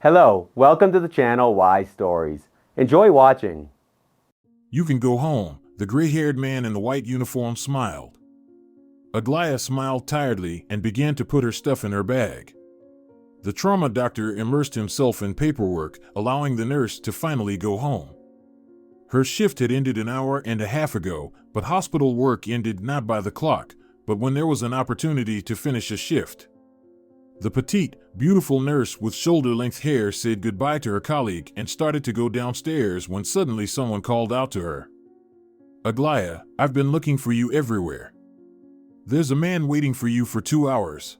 Hello, welcome to the channel Why Stories. Enjoy watching. You can go home, the gray-haired man in the white uniform smiled. Aglaya smiled tiredly and began to put her stuff in her bag. The trauma doctor immersed himself in paperwork, allowing the nurse to finally go home. Her shift had ended an hour and a half ago, but hospital work ended not by the clock, but when there was an opportunity to finish a shift. The petite, beautiful nurse with shoulder-length hair said goodbye to her colleague and started to go downstairs when suddenly someone called out to her. "Aglaya, I've been looking for you everywhere. There's a man waiting for you for 2 hours.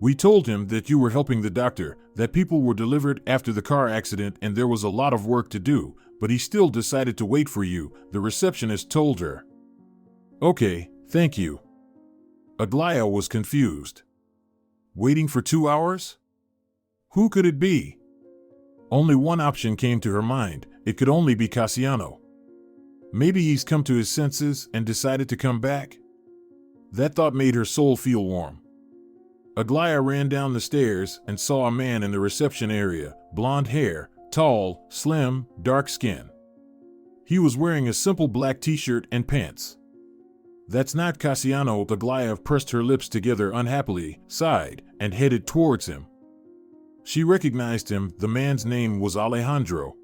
We told him that you were helping the doctor, that people were delivered after the car accident and there was a lot of work to do, but he still decided to wait for you," the receptionist told her. "Okay, thank you." Aglaya was confused. Waiting for 2 hours? Who could it be? Only one option came to her mind. It could only be Casiano. Maybe he's come to his senses and decided to come back? That thought made her soul feel warm. Aglaya ran down the stairs and saw a man in the reception area, blonde hair, tall, slim, dark skin. He was wearing a simple black t-shirt and pants. "That's not Casiano." Aglaya pressed her lips together unhappily, sighed, and headed towards him. She recognized him. The man's name was Alejandro.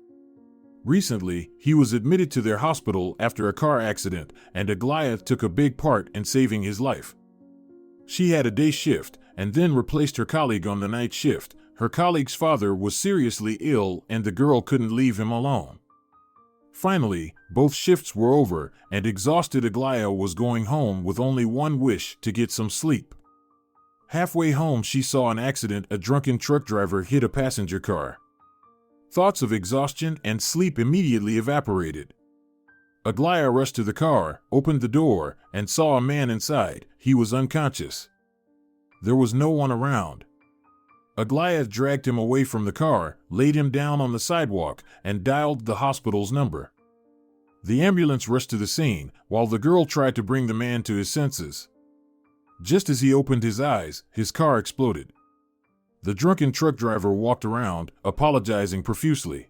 Recently, he was admitted to their hospital after a car accident, and Aglaya took a big part in saving his life. She had a day shift, and then replaced her colleague on the night shift. Her colleague's father was seriously ill, and the girl couldn't leave him alone. Finally, both shifts were over, and exhausted Aglaya was going home with only one wish: to get some sleep. Halfway home she saw an accident. A drunken truck driver hit a passenger car. Thoughts of exhaustion and sleep immediately evaporated. Aglaya rushed to the car, opened the door, and saw a man inside. He was unconscious. There was no one around. Aglaya dragged him away from the car, laid him down on the sidewalk, and dialed the hospital's number. The ambulance rushed to the scene, while the girl tried to bring the man to his senses. Just as he opened his eyes, his car exploded. The drunken truck driver walked around, apologizing profusely.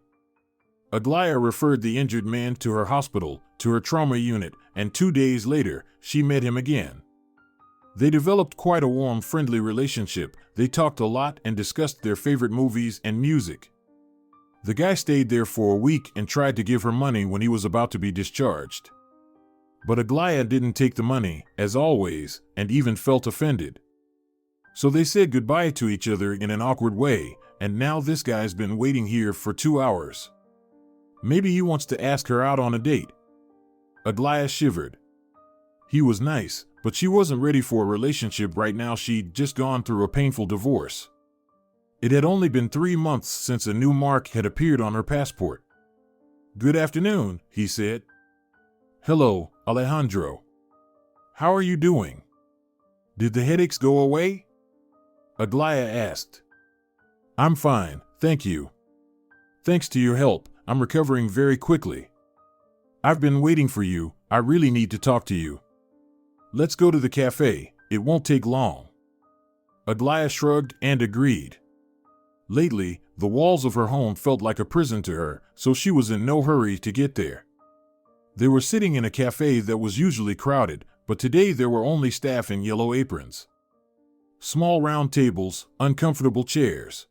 Aglaya referred the injured man to her hospital, to her trauma unit, and 2 days later, she met him again. They developed quite a warm, friendly relationship. They talked a lot and discussed their favorite movies and music. The guy stayed there for a week and tried to give her money when he was about to be discharged. But Aglaya didn't take the money, as always, and even felt offended. So they said goodbye to each other in an awkward way, and now this guy's been waiting here for 2 hours. Maybe he wants to ask her out on a date. Aglaya shivered. He was nice, but she wasn't ready for a relationship right now. She'd just gone through a painful divorce. It had only been 3 months since a new mark had appeared on her passport. "Good afternoon," he said. "Hello, Alejandro. How are you doing? Did the headaches go away?" Aglaya asked. "I'm fine, thank you. Thanks to your help, I'm recovering very quickly. I've been waiting for you. I really need to talk to you. Let's go to the cafe. It won't take long." Aglaya shrugged and agreed. Lately, the walls of her home felt like a prison to her, so she was in no hurry to get there. They were sitting in a cafe that was usually crowded, but today there were only staff in yellow aprons. Small round tables, uncomfortable chairs.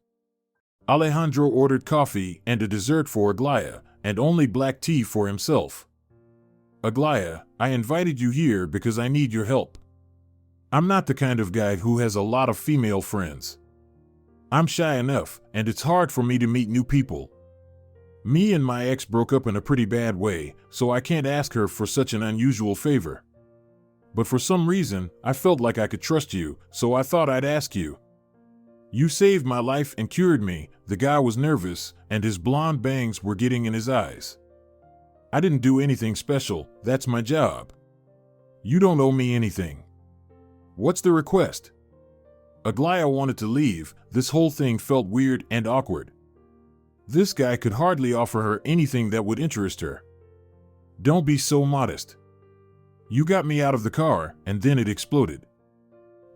Alejandro ordered coffee and a dessert for Aglaya, and only black tea for himself. "Aglaya, I invited you here because I need your help. I'm not the kind of guy who has a lot of female friends. I'm shy enough, and it's hard for me to meet new people. Me and my ex broke up in a pretty bad way, so I can't ask her for such an unusual favor. But for some reason, I felt like I could trust you, so I thought I'd ask you. You saved my life and cured me." The guy was nervous, and his blonde bangs were getting in his eyes. "I didn't do anything special. That's my job. You don't owe me anything. What's the request?" Aglaya wanted to leave. This whole thing felt weird and awkward. This guy could hardly offer her anything that would interest her. "Don't be so modest. You got me out of the car, and then it exploded.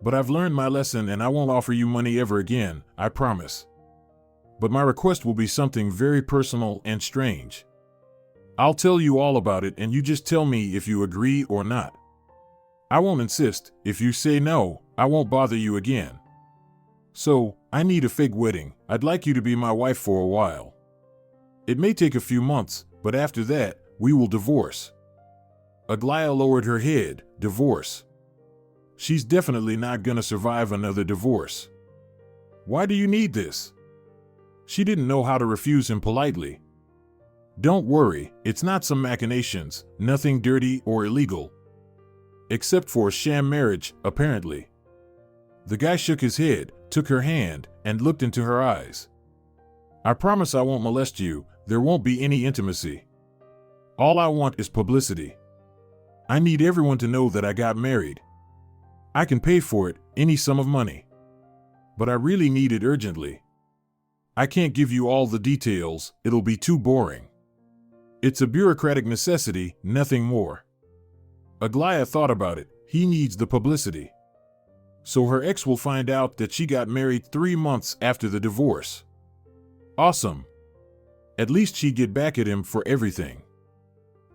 But I've learned my lesson and I won't offer you money ever again, I promise." but my request will be something very personal and strange. I'll tell you all about it and you just tell me if you agree or not. I won't insist. If you say no, I won't bother you again. So, I need a fake wedding. I'd like you to be my wife for a while. It may take a few months, but after that, we will divorce." Aglaya lowered her head. Divorce? She's definitely not gonna survive another divorce. Why do you need this? She didn't know how to refuse him politely. Don't worry, it's not some machinations, nothing dirty or illegal. Except for a sham marriage, apparently. The guy shook his head, took her hand, and looked into her eyes. "I promise I won't molest you. There won't be any intimacy. All I want is publicity. I need everyone to know that I got married. I can pay for it, any sum of money. But I really need it urgently. I can't give you all the details, it'll be too boring. It's a bureaucratic necessity, nothing more." Aglaya thought about it. He needs the publicity. So her ex will find out that she got married 3 months after the divorce. Awesome. At least she'd get back at him for everything.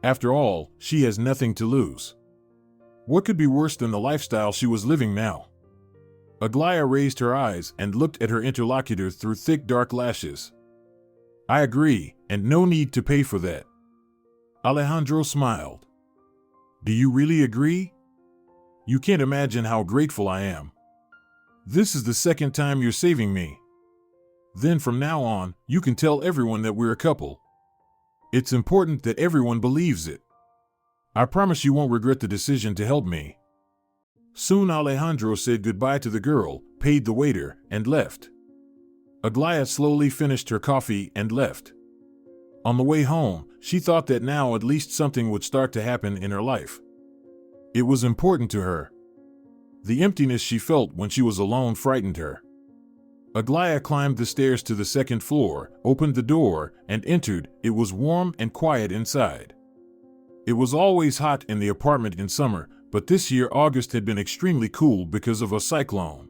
After all, she has nothing to lose. What could be worse than the lifestyle she was living now? Aglaya raised her eyes and looked at her interlocutor through thick dark lashes. "I agree, and no need to pay for that." Alejandro smiled. "Do you really agree? You can't imagine how grateful I am. This is the second time you're saving me. Then from now on, you can tell everyone that we're a couple. It's important that everyone believes it. I promise you won't regret the decision to help me." Soon Alejandro said goodbye to the girl, paid the waiter, and left. Aglaya slowly finished her coffee and left. On the way home, she thought that now at least something would start to happen in her life. It was important to her. The emptiness she felt when she was alone frightened her. Aglaya climbed the stairs to the second floor, opened the door, and entered. It was warm and quiet inside. It was always hot in the apartment in summer, but this year August had been extremely cool because of a cyclone.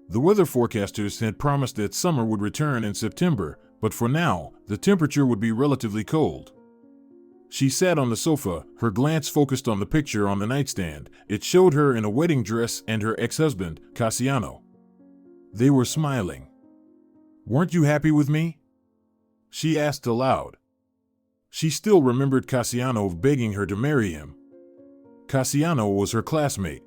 The weather forecasters had promised that summer would return in September, but for now, the temperature would be relatively cold. She sat on the sofa, her glance focused on the picture on the nightstand. It showed her in a wedding dress and her ex-husband, Casiano. They were smiling. "Weren't you happy with me?" she asked aloud. She still remembered Casiano begging her to marry him. Casiano was her classmate.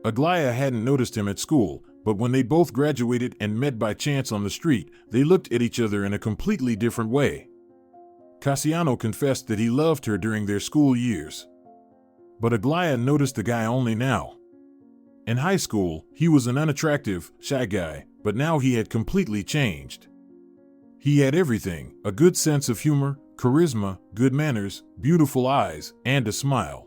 Aglaya hadn't noticed him at school, but when they both graduated and met by chance on the street, they looked at each other in a completely different way. Casiano confessed that he loved her during their school years. But Aglaya noticed the guy only now. In high school, he was an unattractive, shy guy, but now he had completely changed. He had everything: a good sense of humor, charisma, good manners, beautiful eyes, and a smile.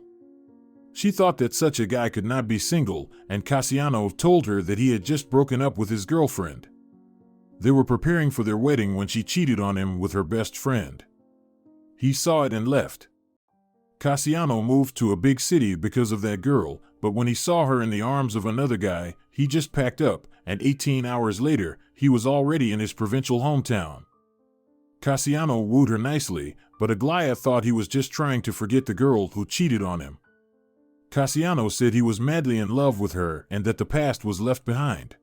She thought that such a guy could not be single, and Casiano told her that he had just broken up with his girlfriend. They were preparing for their wedding when she cheated on him with her best friend. He saw it and left. Casiano moved to a big city because of that girl, but when he saw her in the arms of another guy, he just packed up, and 18 hours later, he was already in his provincial hometown. Casiano wooed her nicely, but Aglaya thought he was just trying to forget the girl who cheated on him. Casiano said he was madly in love with her and that the past was left behind.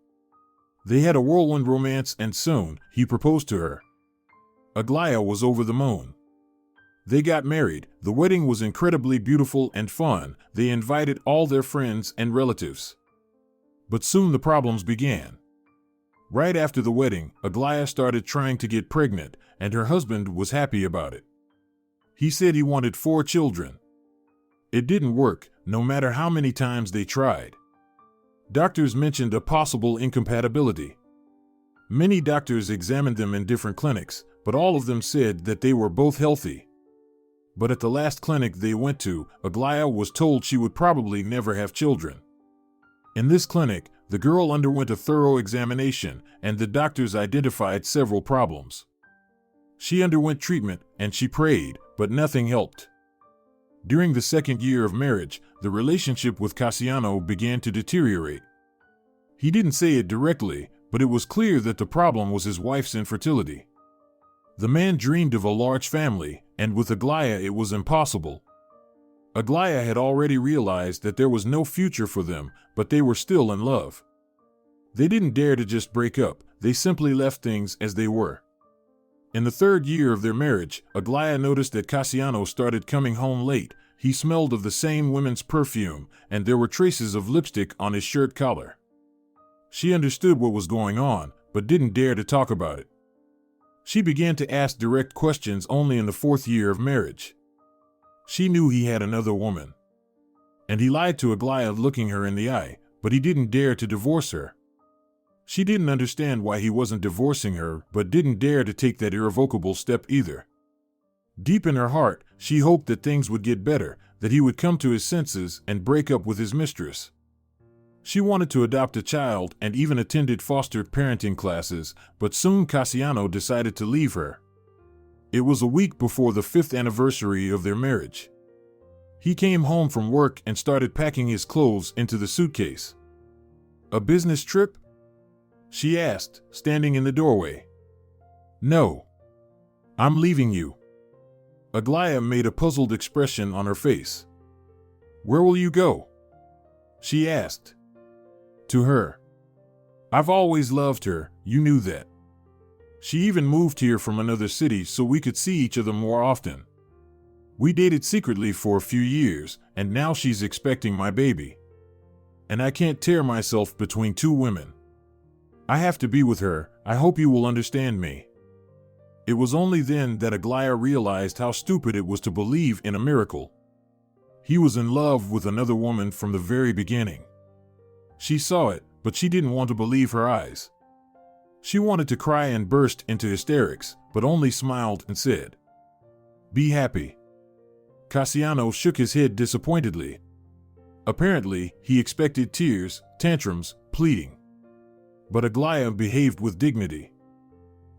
They had a whirlwind romance and soon, he proposed to her. Aglaya was over the moon. They got married. The wedding was incredibly beautiful and fun. They invited all their friends and relatives. But soon the problems began. Right after the wedding, Aglaya started trying to get pregnant, and her husband was happy about it. He said he wanted 4 children. It didn't work, no matter how many times they tried. Doctors mentioned a possible incompatibility. Many doctors examined them in different clinics, but all of them said that they were both healthy. But at the last clinic they went to, Aglaya was told she would probably never have children. In this clinic, the girl underwent a thorough examination, and the doctors identified several problems. She underwent treatment, and she prayed, but nothing helped. During the second year of marriage, the relationship with Casiano began to deteriorate. He didn't say it directly, But it was clear that the problem was his wife's infertility. The man dreamed of a large family, and with Aglaya it was impossible. Aglaya had already realized that there was no future for them, but they were still in love. They didn't dare to just break up, they simply left things as they were. In the 3rd year of their marriage, Aglaya noticed that Casiano started coming home late. He smelled of the same woman's perfume, and there were traces of lipstick on his shirt collar. She understood what was going on, but didn't dare to talk about it. She began to ask direct questions only in the 4th year of marriage. She knew he had another woman. And he lied to Aglaya, looking her in the eye, but he didn't dare to divorce her. She didn't understand why he wasn't divorcing her, but didn't dare to take that irrevocable step either. Deep in her heart, she hoped that things would get better, that he would come to his senses and break up with his mistress. She wanted to adopt a child and even attended foster parenting classes, but soon Casiano decided to leave her. It was a week before the 5th anniversary of their marriage. He came home from work and started packing his clothes into the suitcase. "A business trip?" she asked, standing in the doorway. "No. I'm leaving you." Aglaya made a puzzled expression on her face. "Where will you go?" she asked. "To her. I've always loved her, you knew that. She even moved here from another city so we could see each other more often. We dated secretly for a few years, and now she's expecting my baby. And I can't tear myself between 2 women. I have to be with her. I hope you will understand me." It was only then that Aglaya realized how stupid it was to believe in a miracle. He was in love with another woman from the very beginning. She saw it, but she didn't want to believe her eyes. She wanted to cry and burst into hysterics, but only smiled and said, "Be happy." Casiano shook his head disappointedly. Apparently, he expected tears, tantrums, pleading. But Aglaya behaved with dignity.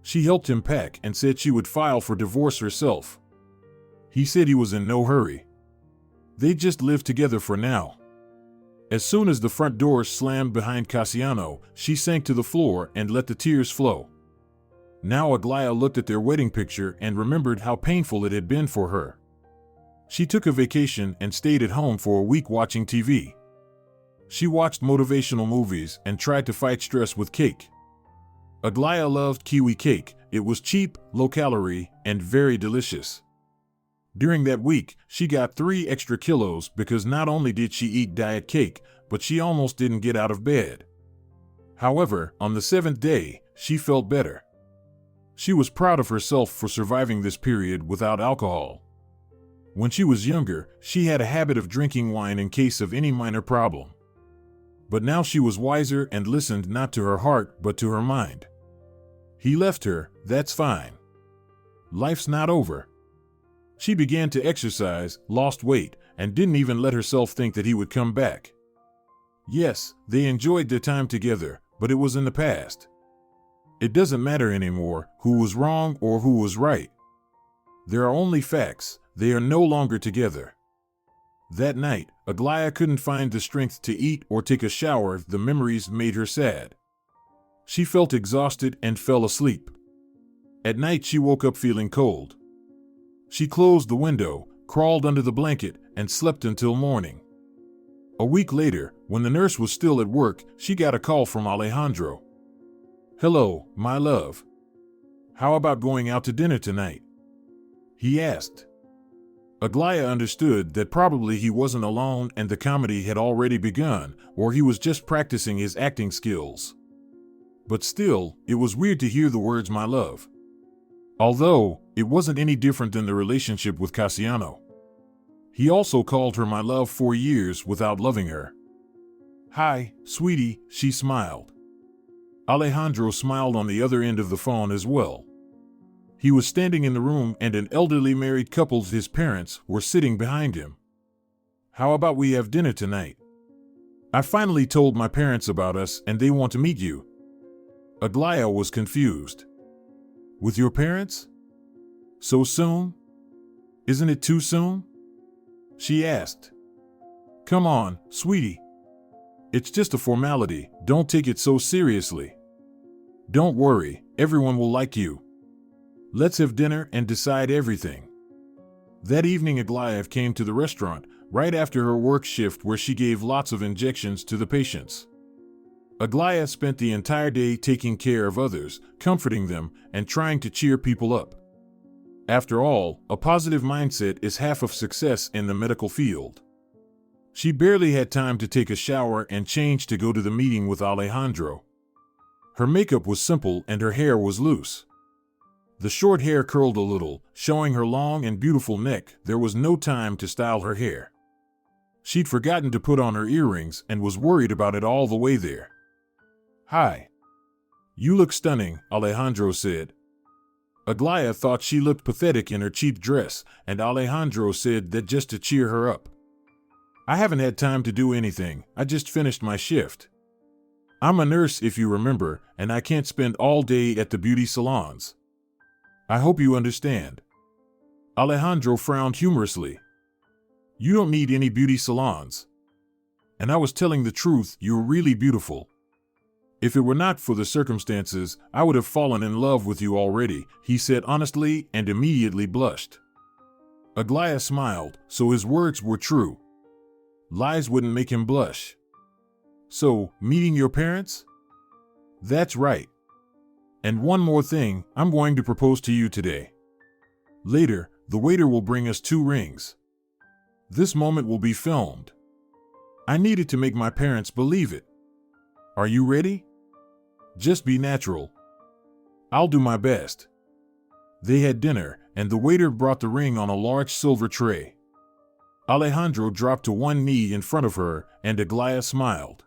She helped him pack and said she would file for divorce herself. He said he was in no hurry. They just lived together for now. As soon as the front door slammed behind Casiano, she sank to the floor and let the tears flow. Now Aglaya looked at their wedding picture and remembered how painful it had been for her. She took a vacation and stayed at home for a week watching TV. She watched motivational movies and tried to fight stress with cake. Aglaya loved kiwi cake. It was cheap, low-calorie, and very delicious. During that week, she got 3 extra kilos because not only did she eat diet cake, but she almost didn't get out of bed. However, on the 7th day, she felt better. She was proud of herself for surviving this period without alcohol. When she was younger, she had a habit of drinking wine in case of any minor problem. But now she was wiser and listened not to her heart but to her mind. He left her, that's fine. Life's not over. She began to exercise, lost weight, and didn't even let herself think that he would come back. Yes, they enjoyed their time together, but it was in the past. It doesn't matter anymore who was wrong or who was right. There are only facts. They are no longer together. That night, Aglaya couldn't find the strength to eat or take a shower. The memories made her sad. She felt exhausted and fell asleep. At night, she woke up feeling cold. She closed the window, crawled under the blanket, and slept until morning. A week later, when the nurse was still at work, she got a call from Alejandro. "Hello, my love. How about going out to dinner tonight?" he asked. Aglaya understood that probably he wasn't alone and the comedy had already begun, or he was just practicing his acting skills. But still, it was weird to hear the words "my love." Although, it wasn't any different than the relationship with Casiano. He also called her "my love" for years without loving her. "Hi, sweetie," she smiled. Alejandro smiled on the other end of the phone as well. He was standing in the room and an elderly married couple, his parents, were sitting behind him. "How about we have dinner tonight? I finally told my parents about us and they want to meet you." Aglaya was confused. "With your parents? So soon? Isn't it too soon?" she asked. "Come on, sweetie. It's just a formality, don't take it so seriously." Don't worry, everyone will like you. Let's have dinner and decide everything. That evening Aglaya came to the restaurant right after her work shift where she gave lots of injections to the patients. Aglaya spent the entire day taking care of others, comforting them, and trying to cheer people up. After all, a positive mindset is half of success in the medical field. She barely had time to take a shower and change to go to the meeting with Alejandro. Her makeup was simple and her hair was loose. The short hair curled a little, showing her long and beautiful neck. There was no time to style her hair. She'd forgotten to put on her earrings and was worried about it all the way there. "Hi. You look stunning," Alejandro said. Aglaya thought she looked pathetic in her cheap dress, and Alejandro said that just to cheer her up. "I haven't had time to do anything, I just finished my shift. I'm a nurse, if you remember, and I can't spend all day at the beauty salons. I hope you understand." Alejandro frowned humorously. "You don't need any beauty salons. And I was telling the truth, you're really beautiful. If it were not for the circumstances, I would have fallen in love with you already," he said honestly and immediately blushed. Aglaya smiled, so his words were true. Lies wouldn't make him blush. "So, meeting your parents?" "That's right. And one more thing, I'm going to propose to you today. Later, the waiter will bring us 2 rings. This moment will be filmed. I needed to make my parents believe it. Are you ready? Just be natural. I'll do my best." They had dinner, and the waiter brought the ring on a large silver tray. Alejandro dropped to one knee in front of her, and Aglaya smiled.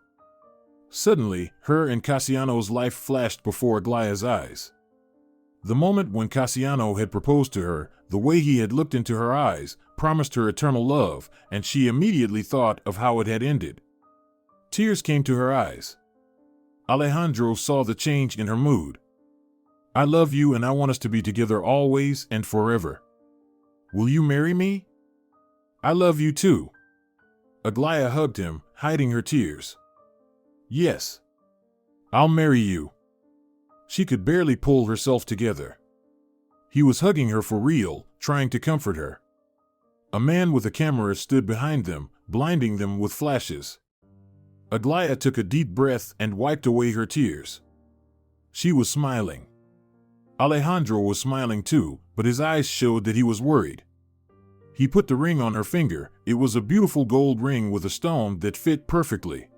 Suddenly, her and Casiano's life flashed before Aglaya's eyes. The moment when Casiano had proposed to her, the way he had looked into her eyes, promised her eternal love, and she immediately thought of how it had ended. Tears came to her eyes. Alejandro saw the change in her mood. "I love you and I want us to be together always and forever. Will you marry me?" "I love you too." Aglaya hugged him, hiding her tears. "Yes. I'll marry you." She could barely pull herself together. He was hugging her for real, trying to comfort her. A man with a camera stood behind them, blinding them with flashes. Aglaya took a deep breath and wiped away her tears. She was smiling. Alejandro was smiling too, but his eyes showed that he was worried. He put the ring on her finger. It was a beautiful gold ring with a stone that fit perfectly.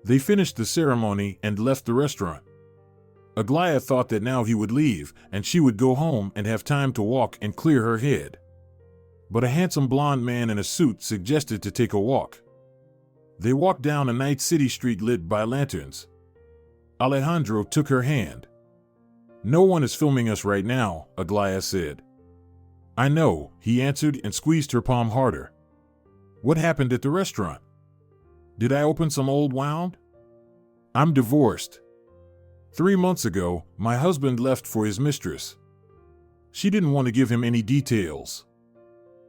They finished the ceremony and left the restaurant. Aglaya thought that now he would leave, and she would go home and have time to walk and clear her head. But a handsome blonde man in a suit suggested to take a walk. They walked down a night city street lit by lanterns. Alejandro took her hand. "No one is filming us right now," Aglaya said. "I know," he answered and squeezed her palm harder. "What happened at the restaurant? Did I open some old wound? I'm divorced. 3 months ago, my husband left for his mistress. She didn't want to give him any details.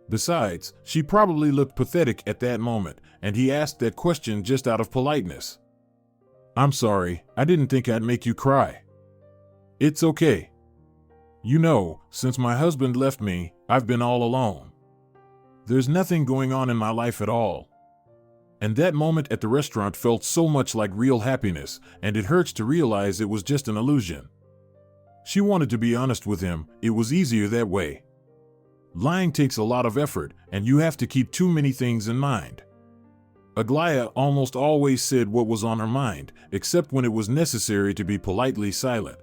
Besides, she probably looked pathetic at that moment, and he asked that question just out of politeness. I'm sorry, I didn't think I'd make you cry. It's okay. You know, since my husband left me, I've been all alone. There's nothing going on in my life at all." And that moment at the restaurant felt so much like real happiness, and it hurts to realize it was just an illusion. She wanted to be honest with him. It was easier that way. Lying takes a lot of effort, and you have to keep too many things in mind. Aglaya almost always said what was on her mind, except when it was necessary to be politely silent.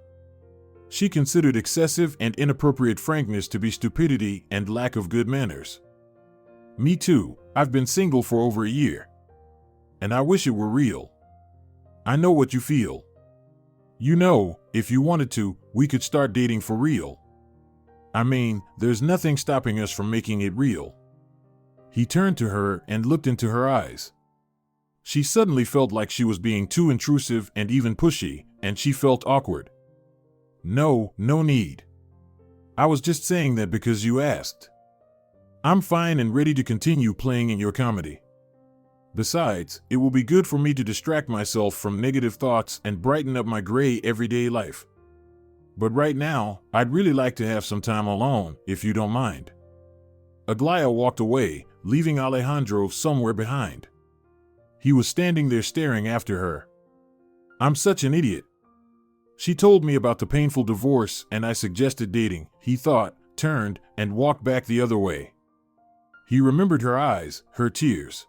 She considered excessive and inappropriate frankness to be stupidity and lack of good manners. Me too. I've been single for over a year. And I wish it were real. I know what you feel. You know, if you wanted to, we could start dating for real. I mean, there's nothing stopping us from making it real. He turned to her and looked into her eyes. She suddenly felt like she was being too intrusive and even pushy, and she felt awkward. No need. I was just saying that because you asked. I'm fine and ready to continue playing in your comedy. Besides, it will be good for me to distract myself from negative thoughts and brighten up my gray everyday life. But right now, I'd really like to have some time alone, if you don't mind." Aglaya walked away, leaving Alejandro somewhere behind. He was standing there staring after her. "I'm such an idiot. She told me about the painful divorce and I suggested dating," he thought, turned, and walked back the other way. He remembered her eyes, her tears.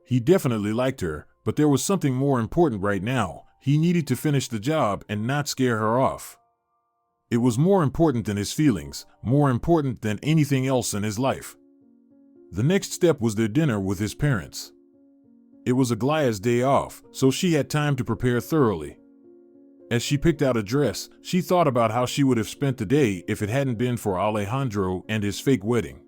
He definitely liked her, but there was something more important right now. He needed to finish the job and not scare her off. It was more important than his feelings, more important than anything else in his life. The next step was their dinner with his parents. It was Aglaya's day off, so she had time to prepare thoroughly. As she picked out a dress, she thought about how she would have spent the day if it hadn't been for Alejandro and his fake wedding.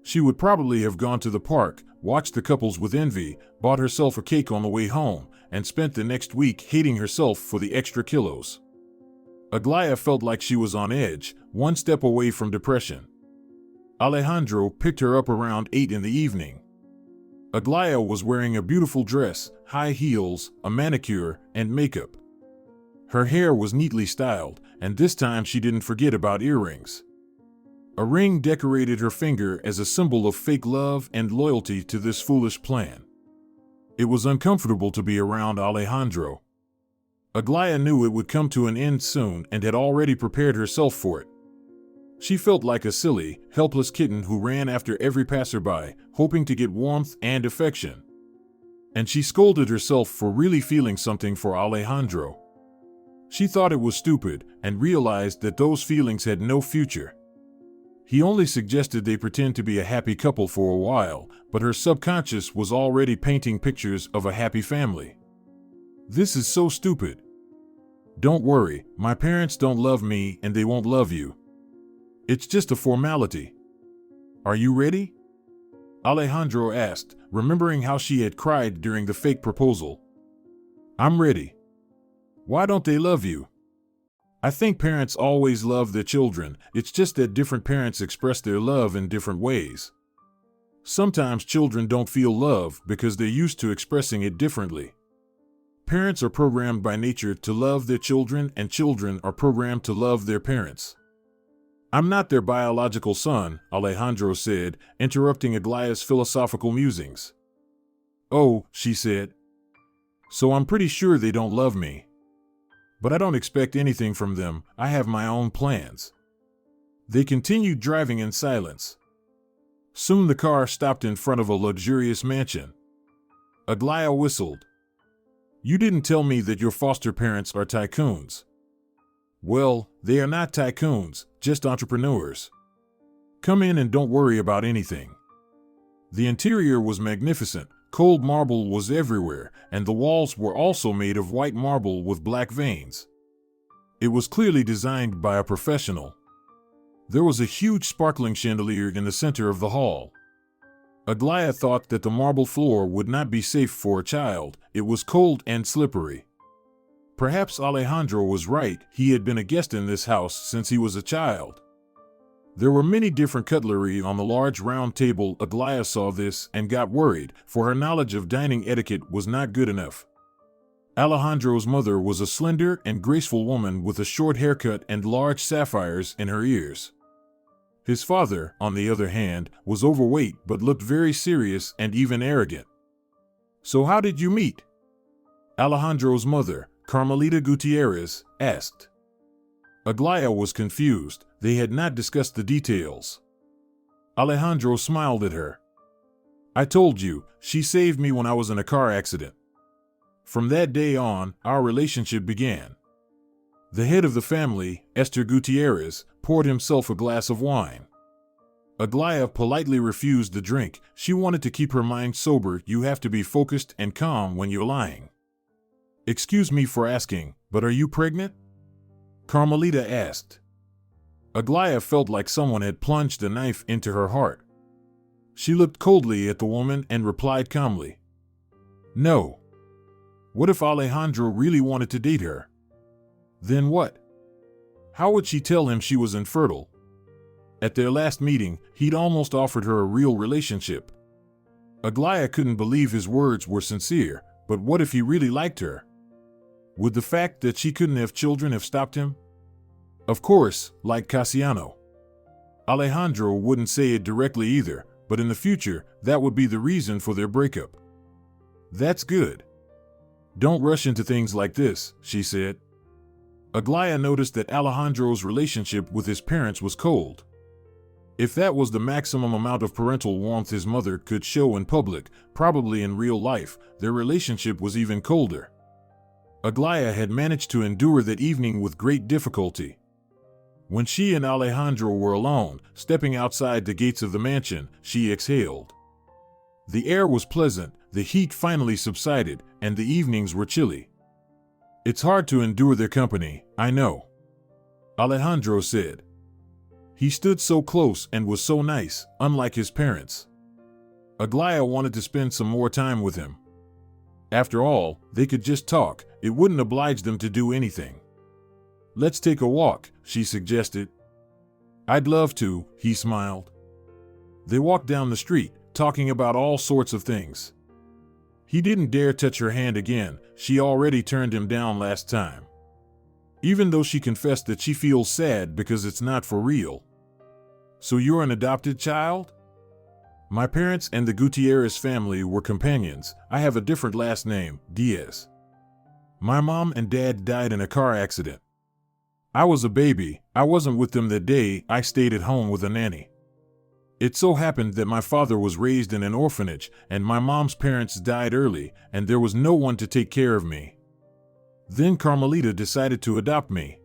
She would probably have gone to the park, watched the couples with envy, bought herself a cake on the way home, and spent the next week hating herself for the extra kilos. Aglaya felt like she was on edge, one step away from depression. Alejandro picked her up around 8 in the evening. Aglaya was wearing a beautiful dress, high heels, a manicure, and makeup. Her hair was neatly styled, and this time she didn't forget about earrings. A ring decorated her finger as a symbol of fake love and loyalty to this foolish plan. It was uncomfortable to be around Alejandro. Aglaya knew it would come to an end soon and had already prepared herself for it. She felt like a silly, helpless kitten who ran after every passerby, hoping to get warmth and affection. And she scolded herself for really feeling something for Alejandro. She thought it was stupid and realized that those feelings had no future. He only suggested they pretend to be a happy couple for a while, but her subconscious was already painting pictures of a happy family. "This is so stupid. Don't worry, my parents don't love me and they won't love you. It's just a formality. Are you ready?" Alejandro asked, remembering how she had cried during the fake proposal. "I'm ready." "Why don't they love you?" "I think parents always love their children, it's just that different parents express their love in different ways. Sometimes children don't feel love because they're used to expressing it differently. Parents are programmed by nature to love their children, and children are programmed to love their parents." "I'm not their biological son," Alejandro said, interrupting Aglaya's philosophical musings. "Oh," she said. "So I'm pretty sure they don't love me. But I don't expect anything from them, I have my own plans." They continued driving in silence. Soon the car stopped in front of a luxurious mansion. Aglaya whistled. "You didn't tell me that your foster parents are tycoons." "Well, they are not tycoons, just entrepreneurs. Come in and don't worry about anything." The interior was magnificent. Cold marble was everywhere, and the walls were also made of white marble with black veins. It was clearly designed by a professional. There was a huge sparkling chandelier in the center of the hall. Aglaya thought that the marble floor would not be safe for a child. It was cold and slippery. Perhaps Alejandro was right, he had been a guest in this house since he was a child. There were many different cutlery on the large round table. Aglaya saw this and got worried, for her knowledge of dining etiquette was not good enough. Alejandro's mother was a slender and graceful woman with a short haircut and large sapphires in her ears. His father, on the other hand, was overweight but looked very serious and even arrogant. "So how did you meet?" Alejandro's mother, Carmelita Gutierrez, asked. Aglaya was confused. They had not discussed the details. Alejandro smiled at her. "I told you, she saved me when I was in a car accident. From that day on, our relationship began." The head of the family, Esther Gutierrez, poured himself a glass of wine. Aglaya politely refused the drink. She wanted to keep her mind sober. "You have to be focused and calm when you're lying." "Excuse me for asking, but are you pregnant?" Carmelita asked. Aglaya felt like someone had plunged a knife into her heart. She looked coldly at the woman and replied calmly, "No." What if Alejandro really wanted to date her? Then what? How would she tell him she was infertile? At their last meeting, he'd almost offered her a real relationship. Aglaya couldn't believe his words were sincere, but what if he really liked her? Would the fact that she couldn't have children have stopped him? Of course, like Casiano. Alejandro wouldn't say it directly either, but in the future, that would be the reason for their breakup. That's good. Don't rush into things like this, she said. Aglaya noticed that Alejandro's relationship with his parents was cold. If that was the maximum amount of parental warmth his mother could show in public, probably in real life, their relationship was even colder. Aglaya had managed to endure that evening with great difficulty. When she and Alejandro were alone, stepping outside the gates of the mansion, she exhaled. The air was pleasant, the heat finally subsided, and the evenings were chilly. It's hard to endure their company, I know, Alejandro said. He stood so close and was so nice, unlike his parents. Aglaya wanted to spend some more time with him. After all, they could just talk, it wouldn't oblige them to do anything. Let's take a walk, she suggested. I'd love to, he smiled. They walked down the street, talking about all sorts of things. He didn't dare touch her hand again, she already turned him down last time. Even though she confessed that she feels sad because it's not for real. So you're an adopted child? My parents and the Gutierrez family were companions. I have a different last name, Diaz. My mom and dad died in a car accident. I was a baby, I wasn't with them that day, I stayed at home with a nanny. It so happened that my father was raised in an orphanage, and my mom's parents died early, and there was no one to take care of me. Then Carmelita decided to adopt me.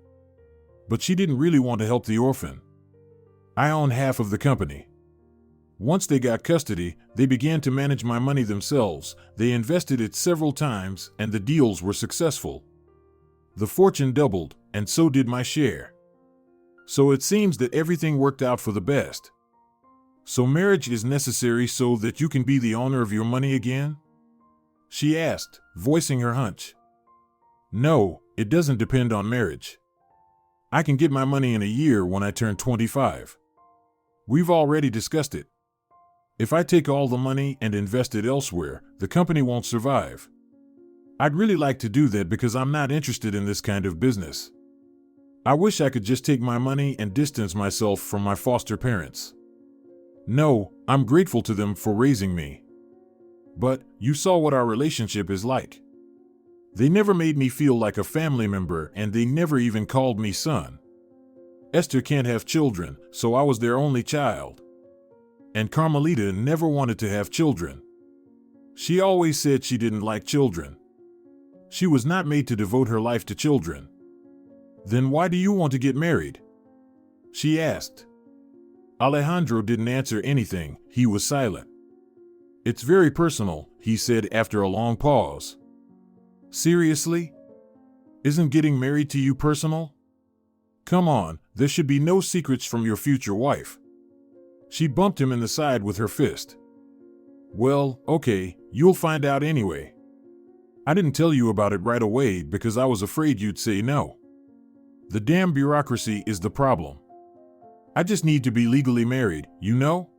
But she didn't really want to help the orphan. I own half of the company. Once they got custody, they began to manage my money themselves. They invested it several times, and the deals were successful. The fortune doubled, and so did my share. So it seems that everything worked out for the best. So marriage is necessary so that you can be the owner of your money again? She asked, voicing her hunch. No, it doesn't depend on marriage. I can get my money in a year when I turn 25. We've already discussed it. If I take all the money and invest it elsewhere, the company won't survive. I'd really like to do that because I'm not interested in this kind of business. I wish I could just take my money and distance myself from my foster parents. No, I'm grateful to them for raising me. But you saw what our relationship is like. They never made me feel like a family member, and they never even called me son. Esther can't have children, so I was their only child. And Carmelita never wanted to have children. She always said she didn't like children. She was not made to devote her life to children. Then why do you want to get married? She asked. Alejandro didn't answer anything, he was silent. It's very personal, he said after a long pause. Seriously? Isn't getting married to you personal? Come on, there should be no secrets from your future wife. She bumped him in the side with her fist. Well, okay, you'll find out anyway. I didn't tell you about it right away because I was afraid you'd say no. The damn bureaucracy is the problem. I just need to be legally married, you know?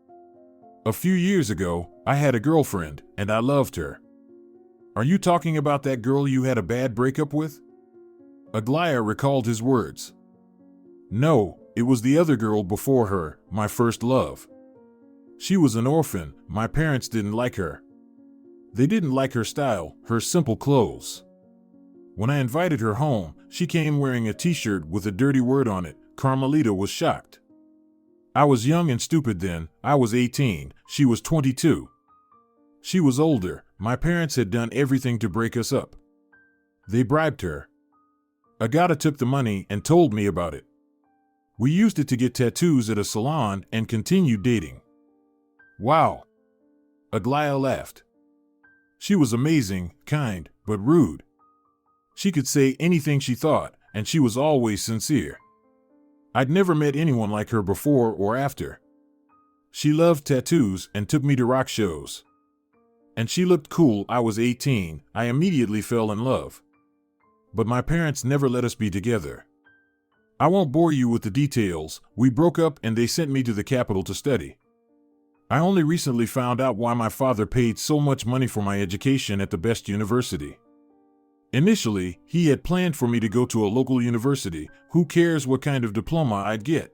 A few years ago, I had a girlfriend, and I loved her. Are you talking about that girl you had a bad breakup with? Aglaya recalled his words. No, it was the other girl before her, my first love. She was an orphan, my parents didn't like her. They didn't like her style, her simple clothes. When I invited her home, she came wearing a t-shirt with a dirty word on it. Carmelita was shocked. I was young and stupid then, I was 18, she was 22. She was older, my parents had done everything to break us up. They bribed her. Agata took the money and told me about it. We used it to get tattoos at a salon and continued dating. Wow. Aglaya laughed. She was amazing, kind, but rude. She could say anything she thought, and she was always sincere. I'd never met anyone like her before or after. She loved tattoos and took me to rock shows. And she looked cool. I was 18, I immediately fell in love. But my parents never let us be together. I won't bore you with the details, we broke up and they sent me to the capital to study. I only recently found out why my father paid so much money for my education at the best university. Initially, he had planned for me to go to a local university. Who cares what kind of diploma I'd get?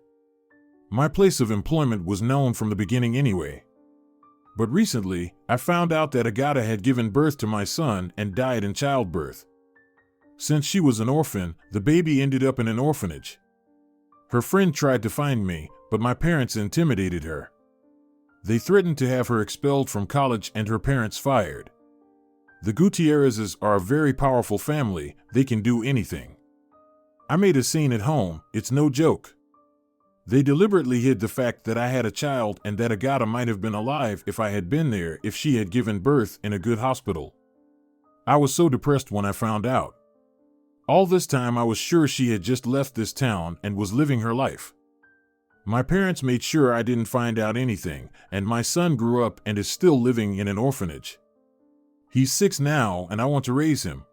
My place of employment was known from the beginning anyway. But recently, I found out that Agatha had given birth to my son and died in childbirth. Since she was an orphan, the baby ended up in an orphanage. Her friend tried to find me, but my parents intimidated her. They threatened to have her expelled from college and her parents fired. The Gutierrezes are a very powerful family. They can do anything. I made a scene at home. It's no joke. They deliberately hid the fact that I had a child and that Agatha might have been alive if I had been there, if she had given birth in a good hospital. I was so depressed when I found out. All this time I was sure she had just left this town and was living her life. My parents made sure I didn't find out anything, and my son grew up and is still living in an orphanage. He's 6 now and I want to raise him.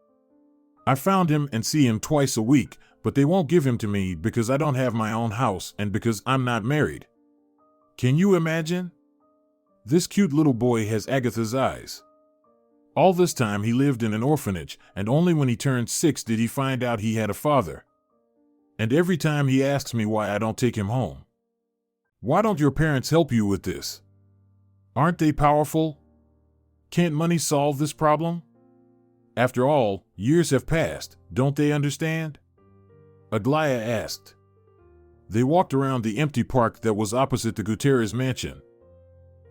I found him and see him twice a week, but they won't give him to me because I don't have my own house and because I'm not married. Can you imagine? This cute little boy has Agatha's eyes. All this time he lived in an orphanage, and only when he turned 6 did he find out he had a father. And every time he asks me why I don't take him home. Why don't your parents help you with this? Aren't they powerful? Can't money solve this problem? After all, years have passed, don't they understand? Aglaya asked. They walked around the empty park that was opposite the Gutierrez mansion.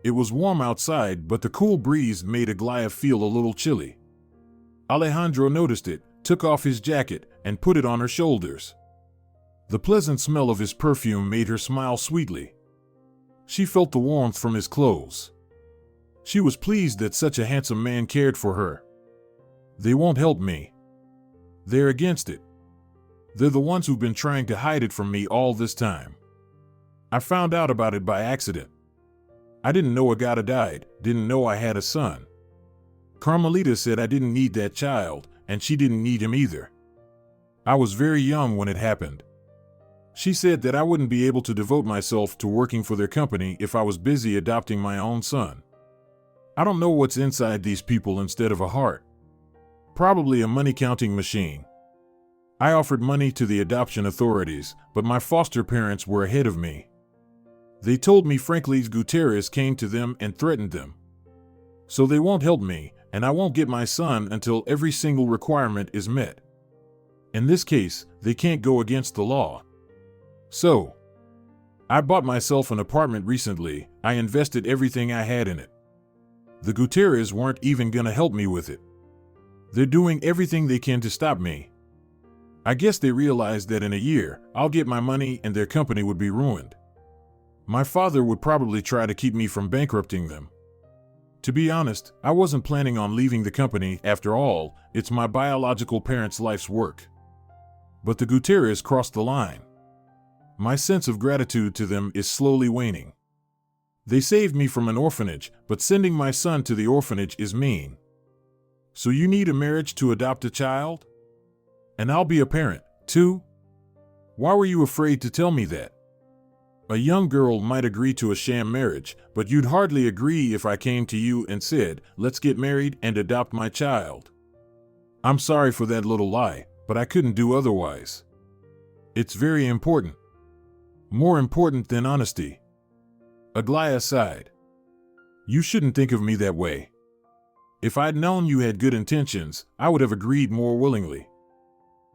It was warm outside, but the cool breeze made Aglaya feel a little chilly. Alejandro noticed it, took off his jacket, and put it on her shoulders. The pleasant smell of his perfume made her smile sweetly. She felt the warmth from his clothes. She was pleased that such a handsome man cared for her. They won't help me. They're against it. They're the ones who've been trying to hide it from me all this time. I found out about it by accident. I didn't know Agatha died, didn't know I had a son. Carmelita said I didn't need that child, and she didn't need him either. I was very young when it happened. She said that I wouldn't be able to devote myself to working for their company if I was busy adopting my own son. I don't know what's inside these people instead of a heart. Probably a money-counting machine. I offered money to the adoption authorities, but my foster parents were ahead of me. They told me frankly Gutierrez came to them and threatened them. So they won't help me, and I won't get my son until every single requirement is met. In this case, they can't go against the law. So, I bought myself an apartment recently. I invested everything I had in it. The Gutierrez weren't even gonna help me with it. They're doing everything they can to stop me. I guess they realized that in a year, I'll get my money and their company would be ruined. My father would probably try to keep me from bankrupting them. To be honest, I wasn't planning on leaving the company. After all, it's my biological parents' life's work. But the Gutierrez crossed the line. My sense of gratitude to them is slowly waning. They saved me from an orphanage, but sending my son to the orphanage is mean. So you need a marriage to adopt a child? And I'll be a parent, too? Why were you afraid to tell me that? A young girl might agree to a sham marriage, but you'd hardly agree if I came to you and said, let's get married and adopt my child. I'm sorry for that little lie, but I couldn't do otherwise. It's very important. More important than honesty. Aglaya sighed. You shouldn't think of me that way. If I'd known you had good intentions, I would have agreed more willingly.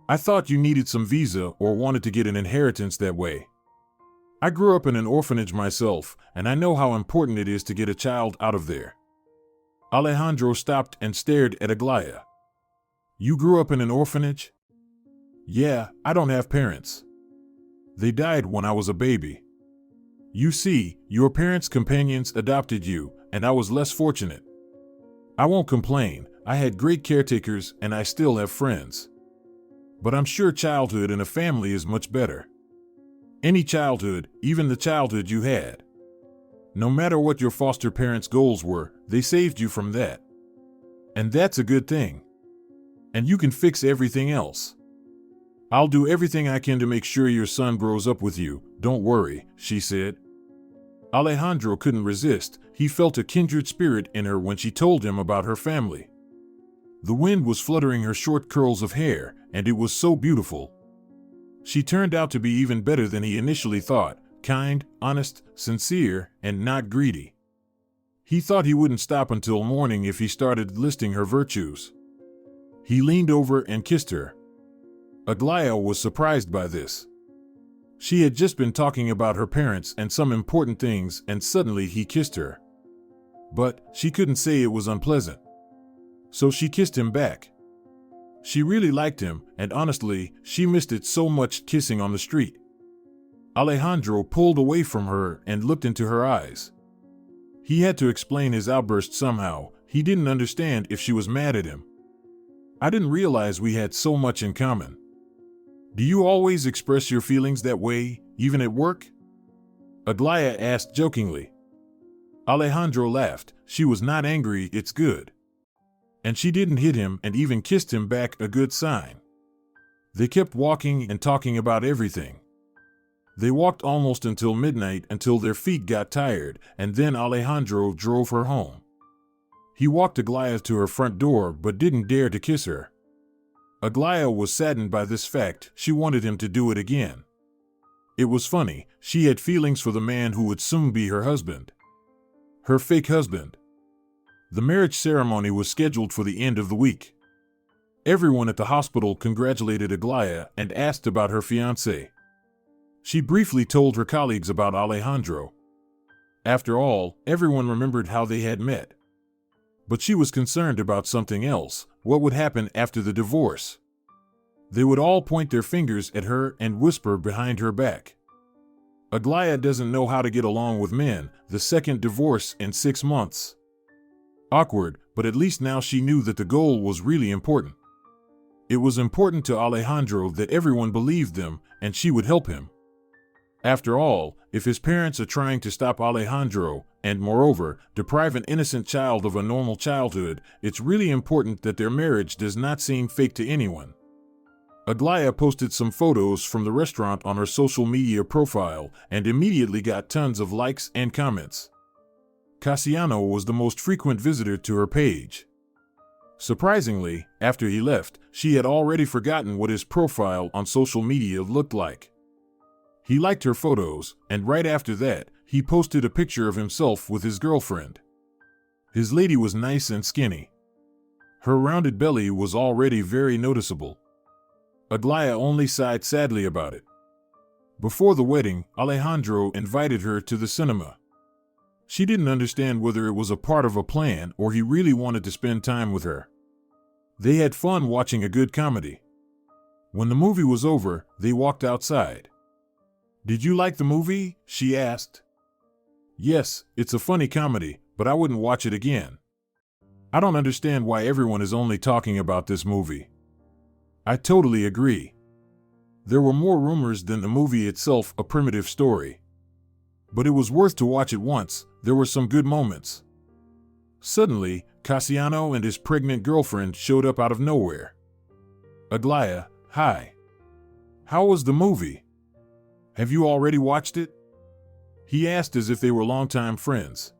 I thought you needed some visa or wanted to get an inheritance that way. I grew up in an orphanage myself, and I know how important it is to get a child out of there. Alejandro stopped and stared at Aglaya. You grew up in an orphanage? Yeah, I don't have parents. They died when I was a baby. You see, your parents' companions adopted you, and I was less fortunate. I won't complain. I had great caretakers and I still have friends. But I'm sure childhood in a family is much better. Any childhood, even the childhood you had. No matter what your foster parents' goals were, they saved you from that. And that's a good thing. And you can fix everything else. I'll do everything I can to make sure your son grows up with you, don't worry, she said. Alejandro couldn't resist. He felt a kindred spirit in her when she told him about her family. The wind was fluttering her short curls of hair, and it was so beautiful. She turned out to be even better than he initially thought, kind, honest, sincere, and not greedy. He thought he wouldn't stop until morning if he started listing her virtues. He leaned over and kissed her. Aglaya was surprised by this. She had just been talking about her parents and some important things, and suddenly he kissed her. But she couldn't say it was unpleasant. So she kissed him back. She really liked him, and honestly, she missed it so much kissing on the street. Alejandro pulled away from her and looked into her eyes. He had to explain his outburst somehow. He didn't understand if she was mad at him. I didn't realize we had so much in common. Do you always express your feelings that way, even at work? Aglaya asked jokingly. Alejandro laughed. She was not angry, it's good. And she didn't hit him and even kissed him back, a good sign. They kept walking and talking about everything. They walked almost until midnight, until their feet got tired, and then Alejandro drove her home. He walked Aglaya to her front door but didn't dare to kiss her. Aglaya was saddened by this fact. She wanted him to do it again. It was funny, she had feelings for the man who would soon be her husband. Her fake husband. The marriage ceremony was scheduled for the end of the week. Everyone at the hospital congratulated Aglaya and asked about her fiancé. She briefly told her colleagues about Alejandro. After all, everyone remembered how they had met. But she was concerned about something else. What would happen after the divorce? They would all point their fingers at her and whisper behind her back. Aglaya doesn't know how to get along with men, the second divorce in 6 months. Awkward, but at least now she knew that the goal was really important. It was important to Alejandro that everyone believed them, and she would help him. After all, if his parents are trying to stop Alejandro, and moreover, deprive an innocent child of a normal childhood, it's really important that their marriage does not seem fake to anyone. Aglaya posted some photos from the restaurant on her social media profile and immediately got tons of likes and comments. Casiano was the most frequent visitor to her page. Surprisingly, after he left, she had already forgotten what his profile on social media looked like. He liked her photos, and right after that, he posted a picture of himself with his girlfriend. His lady was nice and skinny. Her rounded belly was already very noticeable. Aglaya only sighed sadly about it. Before the wedding, Alejandro invited her to the cinema. She didn't understand whether it was a part of a plan or he really wanted to spend time with her. They had fun watching a good comedy. When the movie was over, they walked outside. "Did you like the movie?" she asked. "Yes, it's a funny comedy, but I wouldn't watch it again. I don't understand why everyone is only talking about this movie." "I totally agree. There were more rumors than the movie itself, a primitive story. But it was worth to watch it once. There were some good moments." Suddenly, Casiano and his pregnant girlfriend showed up out of nowhere. "Aglaya, hi. How was the movie? Have you already watched it?" he asked as if they were longtime friends.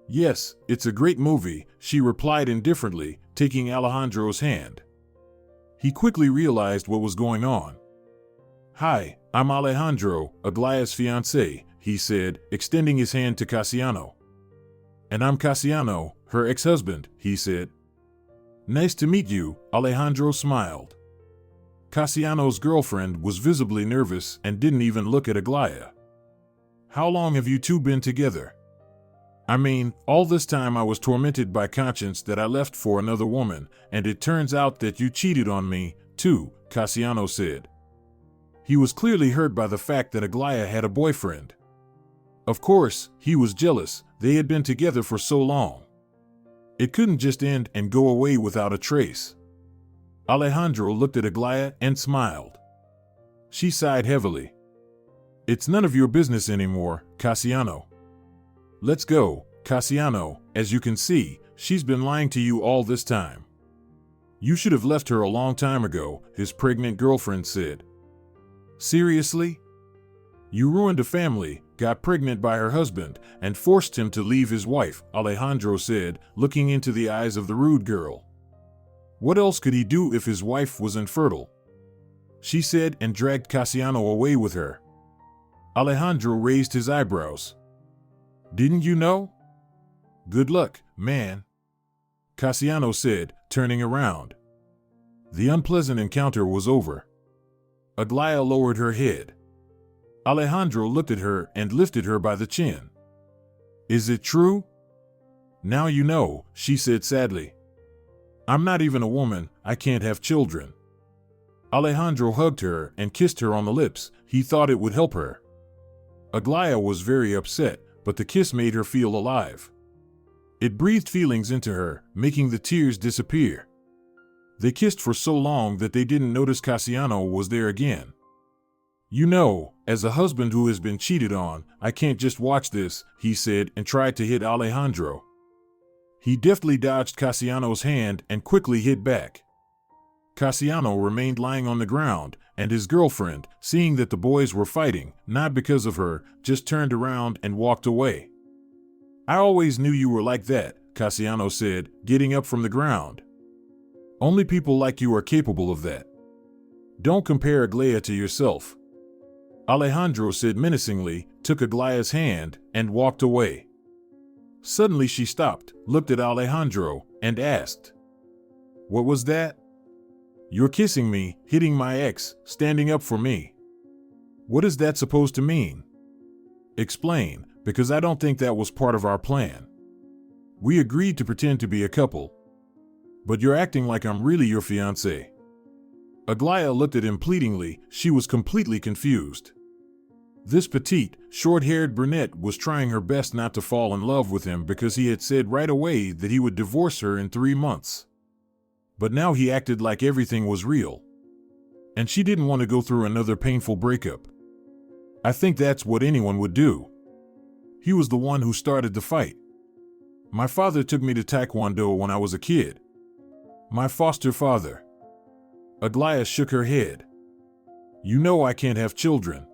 "Yes, it's a great movie," she replied indifferently, taking Alejandro's hand. He quickly realized what was going on. "Hi, I'm Alejandro, Aglaya's fiancé," he said, extending his hand to Casiano. "And I'm Casiano, her ex-husband," he said. "Nice to meet you," Alejandro smiled. Casiano's girlfriend was visibly nervous and didn't even look at Aglaya. "How long have you two been together?" "I mean, all this time I was tormented by conscience that I left for another woman, and it turns out that you cheated on me, too," Casiano said. He was clearly hurt by the fact that Aglaya had a boyfriend. Of course, he was jealous. They had been together for so long. It couldn't just end and go away without a trace. Alejandro looked at Aglaya and smiled. She sighed heavily. "It's none of your business anymore, Casiano. Let's go, Casiano. As you can see, she's been lying to you all this time." "You should have left her a long time ago," his pregnant girlfriend said. "Seriously?" You ruined a family, got pregnant by her husband, and forced him to leave his wife, Alejandro said, looking into the eyes of the rude girl. What else could he do if his wife was infertile? She said, and dragged Casiano away with her. Alejandro raised his eyebrows. Didn't you know? Good luck, man, Casiano said, turning around. The unpleasant encounter was over. Aglaya lowered her head. Alejandro looked at her and lifted her by the chin. Is it true? Now you know, she said sadly. I'm not even a woman, I can't have children. Alejandro hugged her and kissed her on the lips. He thought it would help her. Aglaya was very upset, but the kiss made her feel alive. It breathed feelings into her, making the tears disappear. They kissed for so long that they didn't notice Casiano was there again. You know, as a husband who has been cheated on, I can't just watch this, he said, and tried to hit Alejandro. He deftly dodged Casiano's hand and quickly hit back. Casiano remained lying on the ground, and his girlfriend, seeing that the boys were fighting, not because of her, just turned around and walked away. I always knew you were like that, Casiano said, getting up from the ground. Only people like you are capable of that. Don't compare Aglaya to yourself. Alejandro said menacingly, took Aglaya's hand, and walked away. Suddenly she stopped, looked at Alejandro, and asked, What was that? You're kissing me, hitting my ex, standing up for me. What is that supposed to mean? Explain, because I don't think that was part of our plan. We agreed to pretend to be a couple. But you're acting like I'm really your fiancé. Aglaya looked at him pleadingly. She was completely confused. This petite, short-haired brunette was trying her best not to fall in love with him because he had said right away that he would divorce her in 3 months. But now he acted like everything was real. And she didn't want to go through another painful breakup. I think that's what anyone would do. He was the one who started the fight. My father took me to Taekwondo when I was a kid. My foster father. Aglaya shook her head. You know I can't have children.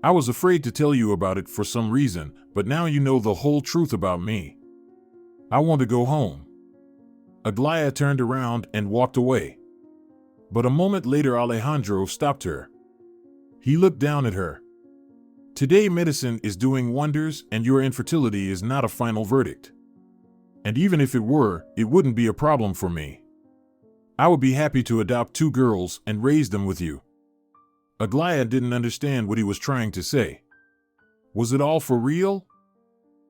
I was afraid to tell you about it for some reason, but now you know the whole truth about me. I want to go home. Aglaya turned around and walked away. But a moment later Alejandro stopped her. He looked down at her. Today medicine is doing wonders and your infertility is not a final verdict. And even if it were, it wouldn't be a problem for me. I would be happy to adopt 2 girls and raise them with you. Aglaya didn't understand what he was trying to say. Was it all for real?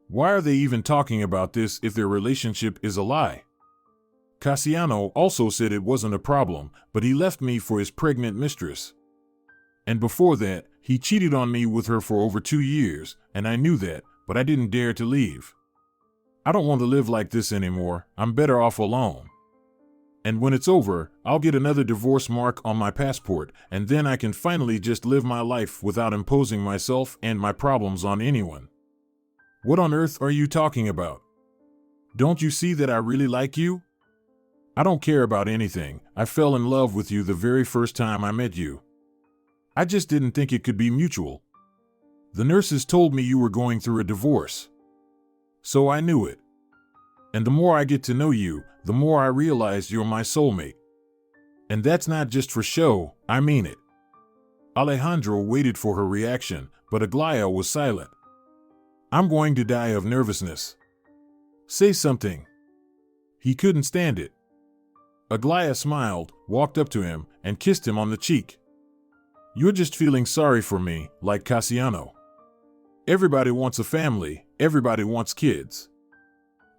Why are they even talking about this if their relationship is a lie? Casiano also said it wasn't a problem, but he left me for his pregnant mistress. And before that, he cheated on me with her for over 2 years, and I knew that, but I didn't dare to leave. I don't want to live like this anymore. I'm better off alone. And when it's over, I'll get another divorce mark on my passport, and then I can finally just live my life without imposing myself and my problems on anyone. What on earth are you talking about? Don't you see that I really like you? I don't care about anything. I fell in love with you the very first time I met you. I just didn't think it could be mutual. The nurses told me you were going through a divorce. So I knew it. And the more I get to know you, the more I realize you're my soulmate. And that's not just for show, I mean it. Alejandro waited for her reaction, but Aglaya was silent. I'm going to die of nervousness. Say something. He couldn't stand it. Aglaya smiled, walked up to him, and kissed him on the cheek. You're just feeling sorry for me, like Casiano. Everybody wants a family, everybody wants kids.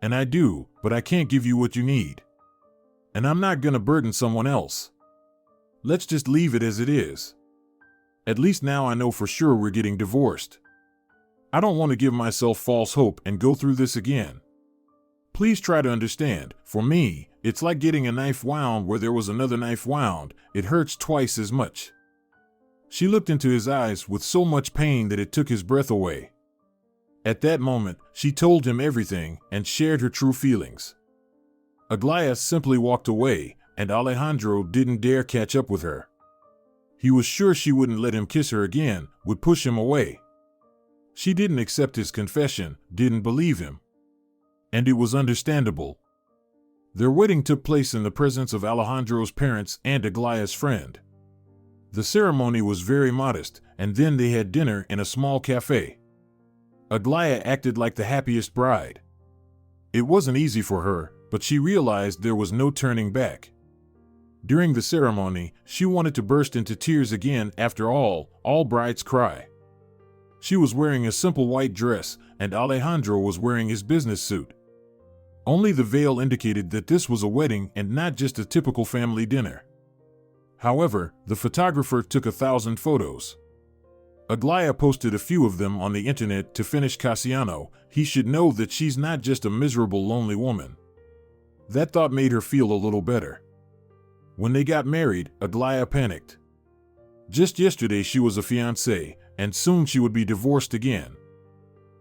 And I do, but I can't give you what you need. And I'm not gonna burden someone else. Let's just leave it as it is. At least now I know for sure we're getting divorced. I don't want to give myself false hope and go through this again. Please try to understand, for me, it's like getting a knife wound where there was another knife wound. It hurts twice as much. She looked into his eyes with so much pain that it took his breath away. At that moment, she told him everything and shared her true feelings. Aglaya simply walked away, and Alejandro didn't dare catch up with her. He was sure she wouldn't let him kiss her again, would push him away. She didn't accept his confession, didn't believe him. And it was understandable. Their wedding took place in the presence of Alejandro's parents and Aglaya's friend. The ceremony was very modest, and then they had dinner in a small cafe. Aglaya acted like the happiest bride. It wasn't easy for her, but she realized there was no turning back. During the ceremony, she wanted to burst into tears again. After all brides cry. She was wearing a simple white dress, and Alejandro was wearing his business suit. Only the veil indicated that this was a wedding and not just a typical family dinner. However, the photographer took 1,000 photos. Aglaya posted a few of them on the internet to finish Casiano. He should know that she's not just a miserable, lonely woman. That thought made her feel a little better. When they got married, Aglaya panicked. Just yesterday she was a fiancée, and soon she would be divorced again.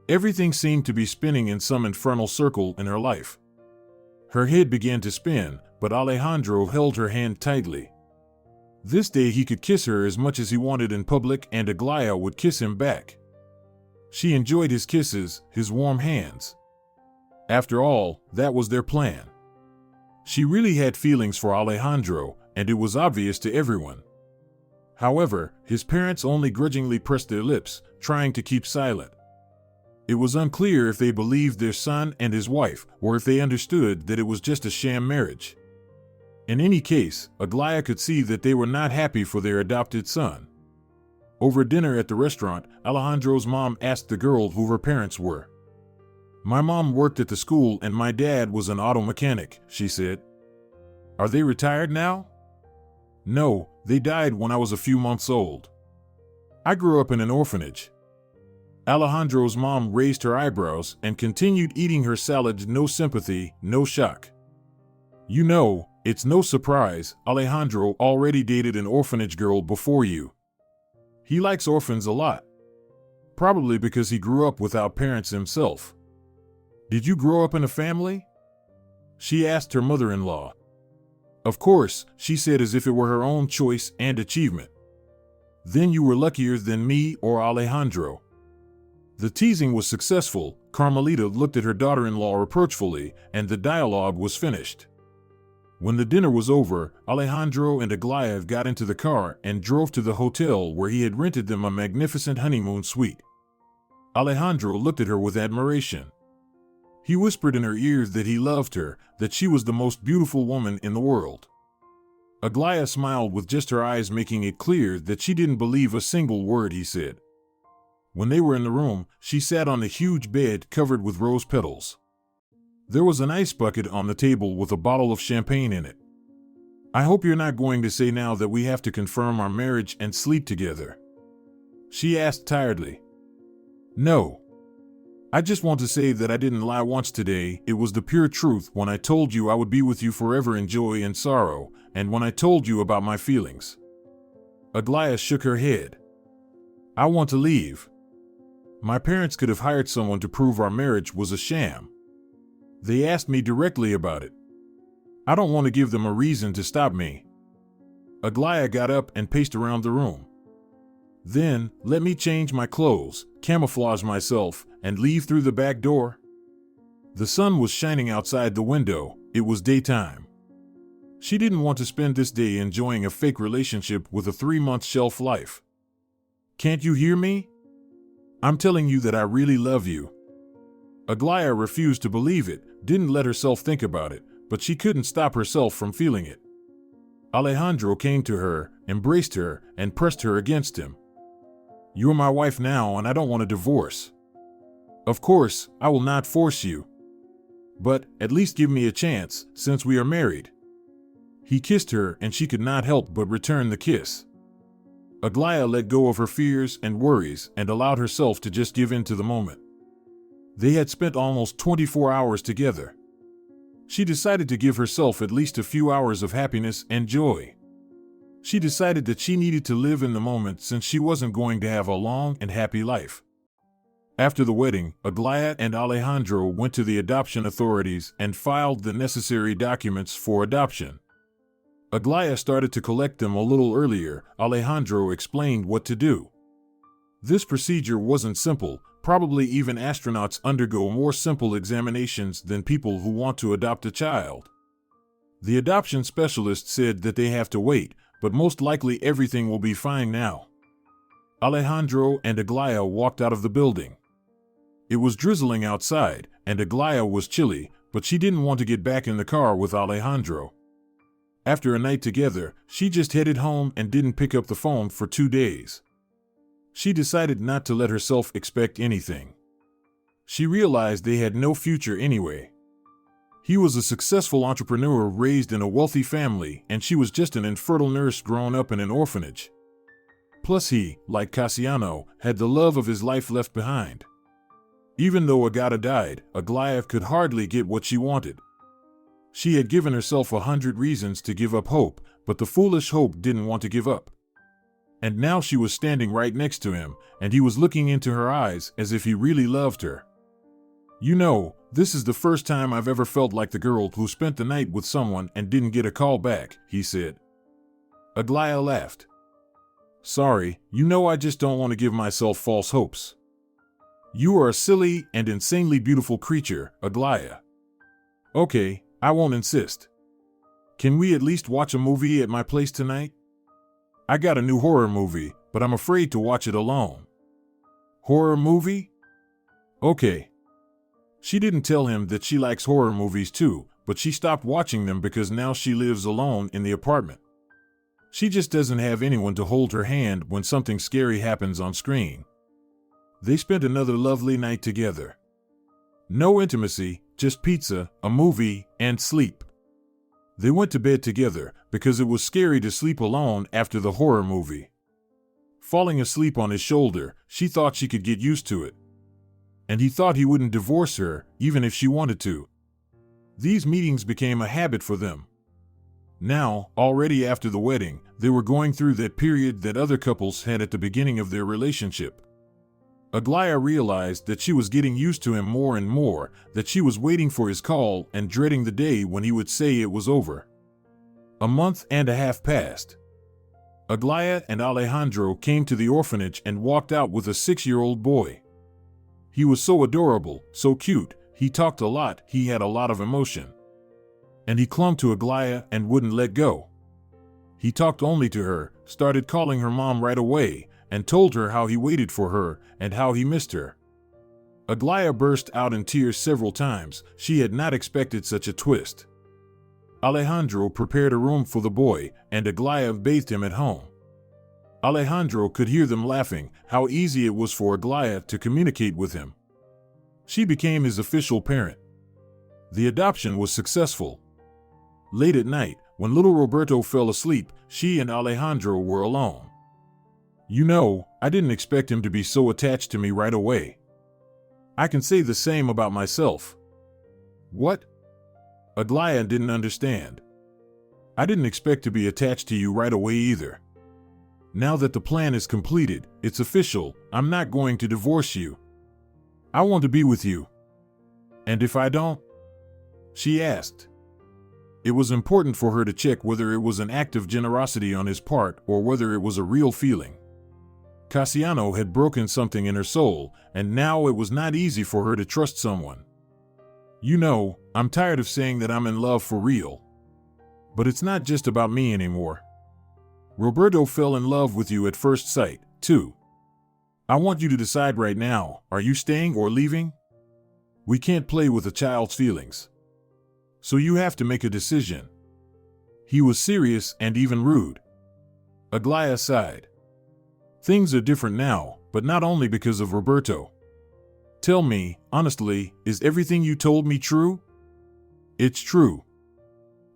Everything seemed to be spinning in some infernal circle in her life. Her head began to spin, but Alejandro held her hand tightly. This day he could kiss her as much as he wanted in public, and Aglaya would kiss him back. She enjoyed his kisses, his warm hands. After all, that was their plan. She really had feelings for Alejandro, and it was obvious to everyone. However, his parents only grudgingly pressed their lips, trying to keep silent. It was unclear if they believed their son and his wife, or if they understood that it was just a sham marriage. In any case, Aglaya could see that they were not happy for their adopted son. Over dinner at the restaurant, Alejandro's mom asked the girl who her parents were. "My mom worked at the school and my dad was an auto mechanic," she said. "Are they retired now?" "No, they died when I was a few months old. I grew up in an orphanage." Alejandro's mom raised her eyebrows and continued eating her salad. No sympathy, no shock. "You know, it's no surprise, Alejandro already dated an orphanage girl before you. He likes orphans a lot. Probably because he grew up without parents himself." "Did you grow up in a family?" she asked her mother-in-law. "Of course," she said as if it were her own choice and achievement. "Then you were luckier than me or Alejandro." The teasing was successful. Carmelita looked at her daughter-in-law reproachfully, and the dialogue was finished. When the dinner was over, Alejandro and Aglaya got into the car and drove to the hotel where he had rented them a magnificent honeymoon suite. Alejandro looked at her with admiration. He whispered in her ears that he loved her, that she was the most beautiful woman in the world. Aglaya smiled with just her eyes, making it clear that she didn't believe a single word he said. When they were in the room, she sat on the huge bed covered with rose petals. There was an ice bucket on the table with a bottle of champagne in it. "I hope you're not going to say now that we have to confirm our marriage and sleep together?" she asked tiredly. "No. I just want to say that I didn't lie once today. It was the pure truth when I told you I would be with you forever in joy and sorrow, and when I told you about my feelings." Aglaya shook her head. "I want to leave. My parents could have hired someone to prove our marriage was a sham. They asked me directly about it. I don't want to give them a reason to stop me." Aglaya got up and paced around the room. "Then, let me change my clothes, camouflage myself, and leave through the back door." The sun was shining outside the window. It was daytime. She didn't want to spend this day enjoying a fake relationship with a 3-month shelf life. "Can't you hear me? I'm telling you that I really love you." Aglaya refused to believe it, didn't let herself think about it, but she couldn't stop herself from feeling it. Alejandro came to her, embraced her, and pressed her against him. "You're my wife now and I don't want a divorce. Of course, I will not force you. But, at least give me a chance, since we are married." He kissed her and she could not help but return the kiss. Aglaya let go of her fears and worries and allowed herself to just give in to the moment. They had spent almost 24 hours together. She decided to give herself at least a few hours of happiness and joy. She decided that she needed to live in the moment since she wasn't going to have a long and happy life. After the wedding, Aglaya and Alejandro went to the adoption authorities and filed the necessary documents for adoption. Aglaya started to collect them a little earlier. Alejandro explained what to do. This procedure wasn't simple. Probably even astronauts undergo more simple examinations than people who want to adopt a child. The adoption specialist said that they have to wait, but most likely everything will be fine now. Alejandro and Aglaya walked out of the building. It was drizzling outside, and Aglaya was chilly, but she didn't want to get back in the car with Alejandro. After a night together, she just headed home and didn't pick up the phone for 2 days. She decided not to let herself expect anything. She realized they had no future anyway. He was a successful entrepreneur raised in a wealthy family, and she was just an infertile nurse grown up in an orphanage. Plus he, like Casiano, had the love of his life left behind. Even though Agata died, Aglaya could hardly get what she wanted. She had given herself 100 reasons to give up hope, but the foolish hope didn't want to give up. And now she was standing right next to him, and he was looking into her eyes as if he really loved her. You know, this is the first time I've ever felt like the girl who spent the night with someone and didn't get a call back, he said. Aglaya laughed. Sorry, you know I just don't want to give myself false hopes. You are a silly and insanely beautiful creature, Aglaya. Okay, I won't insist. Can we at least watch a movie at my place tonight? I got a new horror movie, but I'm afraid to watch it alone. Horror movie? Okay. She didn't tell him that she likes horror movies too, but she stopped watching them because now she lives alone in the apartment. She just doesn't have anyone to hold her hand when something scary happens on screen. They spent another lovely night together. No intimacy, just pizza, a movie, and sleep. They went to bed together because it was scary to sleep alone after the horror movie. Falling asleep on his shoulder, she thought she could get used to it. And he thought he wouldn't divorce her, even if she wanted to. These meetings became a habit for them. Now, already after the wedding, they were going through that period that other couples had at the beginning of their relationship. Aglaya realized that she was getting used to him more and more, that she was waiting for his call and dreading the day when he would say it was over. A month and a half passed. Aglaya and Alejandro came to the orphanage and walked out with a 6-year-old boy. He was so adorable, so cute, he talked a lot, he had a lot of emotion. And he clung to Aglaya and wouldn't let go. He talked only to her, started calling her mom right away, and told her how he waited for her and how he missed her. Aglaya burst out in tears several times. She had not expected such a twist. Alejandro prepared a room for the boy, and Aglaya bathed him at home. Alejandro could hear them laughing, how easy it was for Aglaya to communicate with him. She became his official parent. The adoption was successful. Late at night, when little Roberto fell asleep, she and Alejandro were alone. You know, I didn't expect him to be so attached to me right away. I can say the same about myself. What? Aglaya didn't understand. I didn't expect to be attached to you right away either. Now that the plan is completed, it's official, I'm not going to divorce you. I want to be with you. And if I don't? She asked. It was important for her to check whether it was an act of generosity on his part or whether it was a real feeling. Casiano had broken something in her soul, and now it was not easy for her to trust someone. You know, I'm tired of saying that I'm in love for real. But it's not just about me anymore. Roberto fell in love with you at first sight, too. I want you to decide right now, are you staying or leaving? We can't play with a child's feelings. So you have to make a decision. He was serious and even rude. Aglaya sighed. Things are different now, but not only because of Roberto. Tell me, honestly, is everything you told me true? It's true.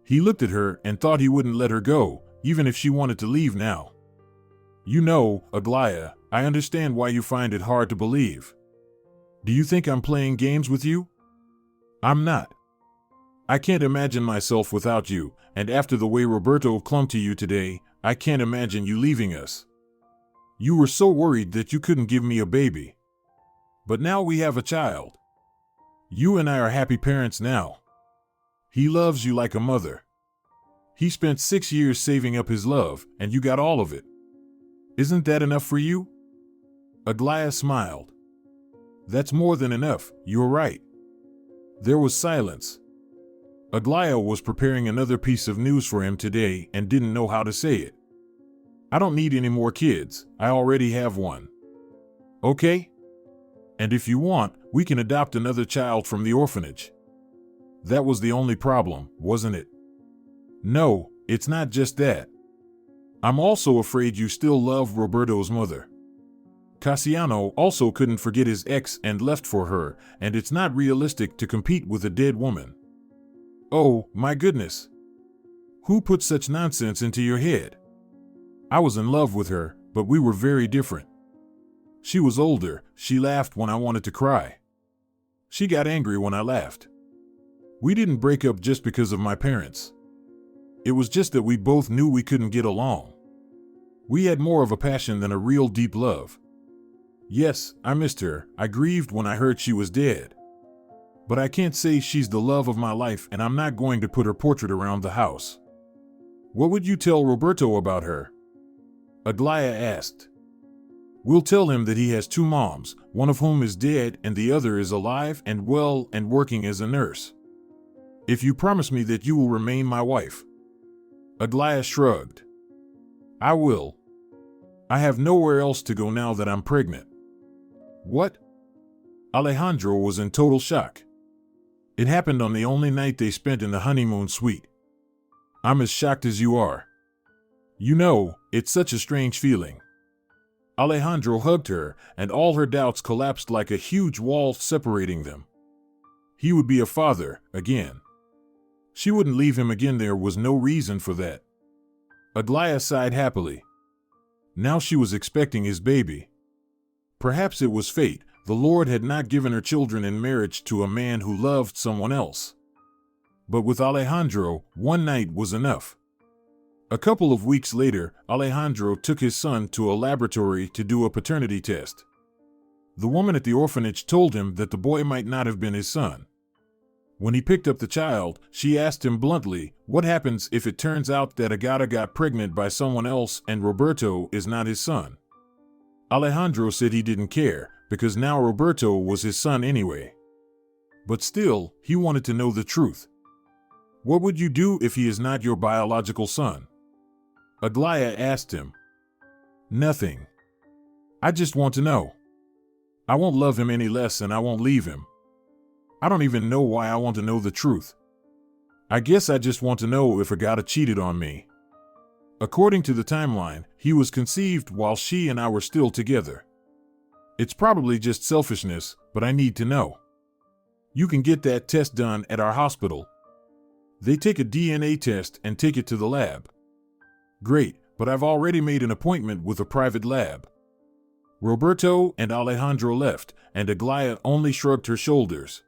He looked at her and thought he wouldn't let her go, even if she wanted to leave now. You know, Aglaya, I understand why you find it hard to believe. Do you think I'm playing games with you? I'm not. I can't imagine myself without you, and after the way Roberto clung to you today, I can't imagine you leaving us. You were so worried that you couldn't give me a baby. But now we have a child. You and I are happy parents now. He loves you like a mother. He spent 6 years saving up his love, and you got all of it. Isn't that enough for you? Aglaya smiled. That's more than enough, you're right. There was silence. Aglaya was preparing another piece of news for him today and didn't know how to say it. I don't need any more kids, I already have one. Okay? And if you want, we can adopt another child from the orphanage. That was the only problem, wasn't it? No, it's not just that. I'm also afraid you still love Roberto's mother. Casiano also couldn't forget his ex and left for her, and it's not realistic to compete with a dead woman. Oh, my goodness. Who put such nonsense into your head? I was in love with her, but we were very different. She was older, she laughed when I wanted to cry. She got angry when I laughed. We didn't break up just because of my parents. It was just that we both knew we couldn't get along. We had more of a passion than a real deep love. Yes, I missed her. I grieved when I heard she was dead. But I can't say she's the love of my life, and I'm not going to put her portrait around the house. What would you tell Roberto about her? Aglaya asked. We'll tell him that he has 2 moms, one of whom is dead and the other is alive and well and working as a nurse. If you promise me that you will remain my wife. Aglaya shrugged. I will. I have nowhere else to go now that I'm pregnant. What? Alejandro was in total shock. It happened on the only night they spent in the honeymoon suite. I'm as shocked as you are. You know, it's such a strange feeling. Alejandro hugged her, and all her doubts collapsed like a huge wall separating them. He would be a father, again. She wouldn't leave him again, there was no reason for that. Aglaya sighed happily. Now she was expecting his baby. Perhaps it was fate. The Lord had not given her children in marriage to a man who loved someone else. But with Alejandro, one night was enough. A couple of weeks later, Alejandro took his son to a laboratory to do a paternity test. The woman at the orphanage told him that the boy might not have been his son. When he picked up the child, she asked him bluntly, what happens if it turns out that Agata got pregnant by someone else and Roberto is not his son? Alejandro said he didn't care, because now Roberto was his son anyway. But still, he wanted to know the truth. What would you do if he is not your biological son? Aglaya asked him. Nothing. I just want to know. I won't love him any less and I won't leave him. I don't even know why I want to know the truth. I guess I just want to know if Agata cheated on me. According to the timeline, he was conceived while she and I were still together. It's probably just selfishness, but I need to know. You can get that test done at our hospital. They take a DNA test and take it to the lab. Great, but I've already made an appointment with a private lab. Roberto and Alejandro left, and Aglaya only shrugged her shoulders.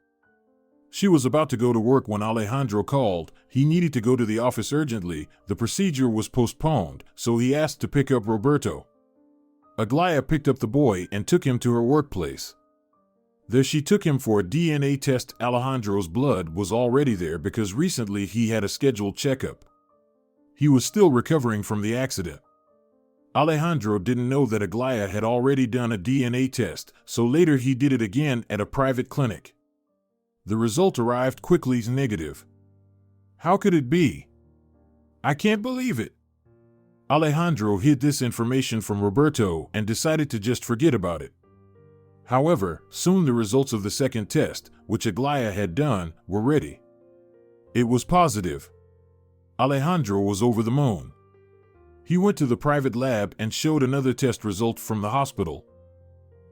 She was about to go to work when Alejandro called. He needed to go to the office urgently. The procedure was postponed, so he asked to pick up Roberto. Aglaya picked up the boy and took him to her workplace. There she took him for a DNA test. Alejandro's blood was already there because recently he had a scheduled checkup. He was still recovering from the accident. Alejandro didn't know that Aglaya had already done a DNA test, so later he did it again at a private clinic. The result arrived quickly negative. How could it be? I can't believe it. Alejandro hid this information from Roberto and decided to just forget about it. However, soon the results of the second test, which Aglaya had done, were ready. It was positive. Alejandro was over the moon. He went to the private lab and showed another test result from the hospital.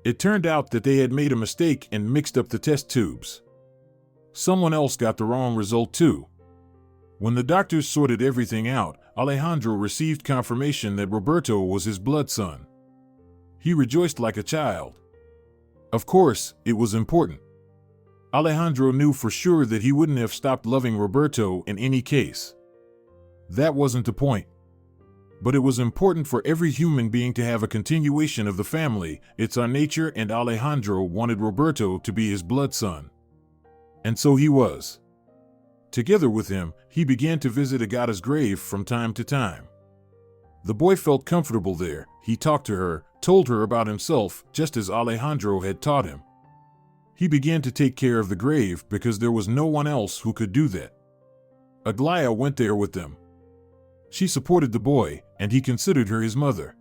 It turned out that they had made a mistake and mixed up the test tubes. Someone else got the wrong result too. When the doctors sorted everything out, Alejandro received confirmation that Roberto was his blood son. He rejoiced like a child. Of course, it was important. Alejandro knew for sure that he wouldn't have stopped loving Roberto in any case. That wasn't the point. But it was important for every human being to have a continuation of the family. It's our nature, and Alejandro wanted Roberto to be his blood son. And so he was. Together with him, he began to visit Agata's grave from time to time. The boy felt comfortable there. He talked to her, told her about himself, just as Alejandro had taught him. He began to take care of the grave because there was no one else who could do that. Aglaya went there with them. She supported the boy, and he considered her his mother.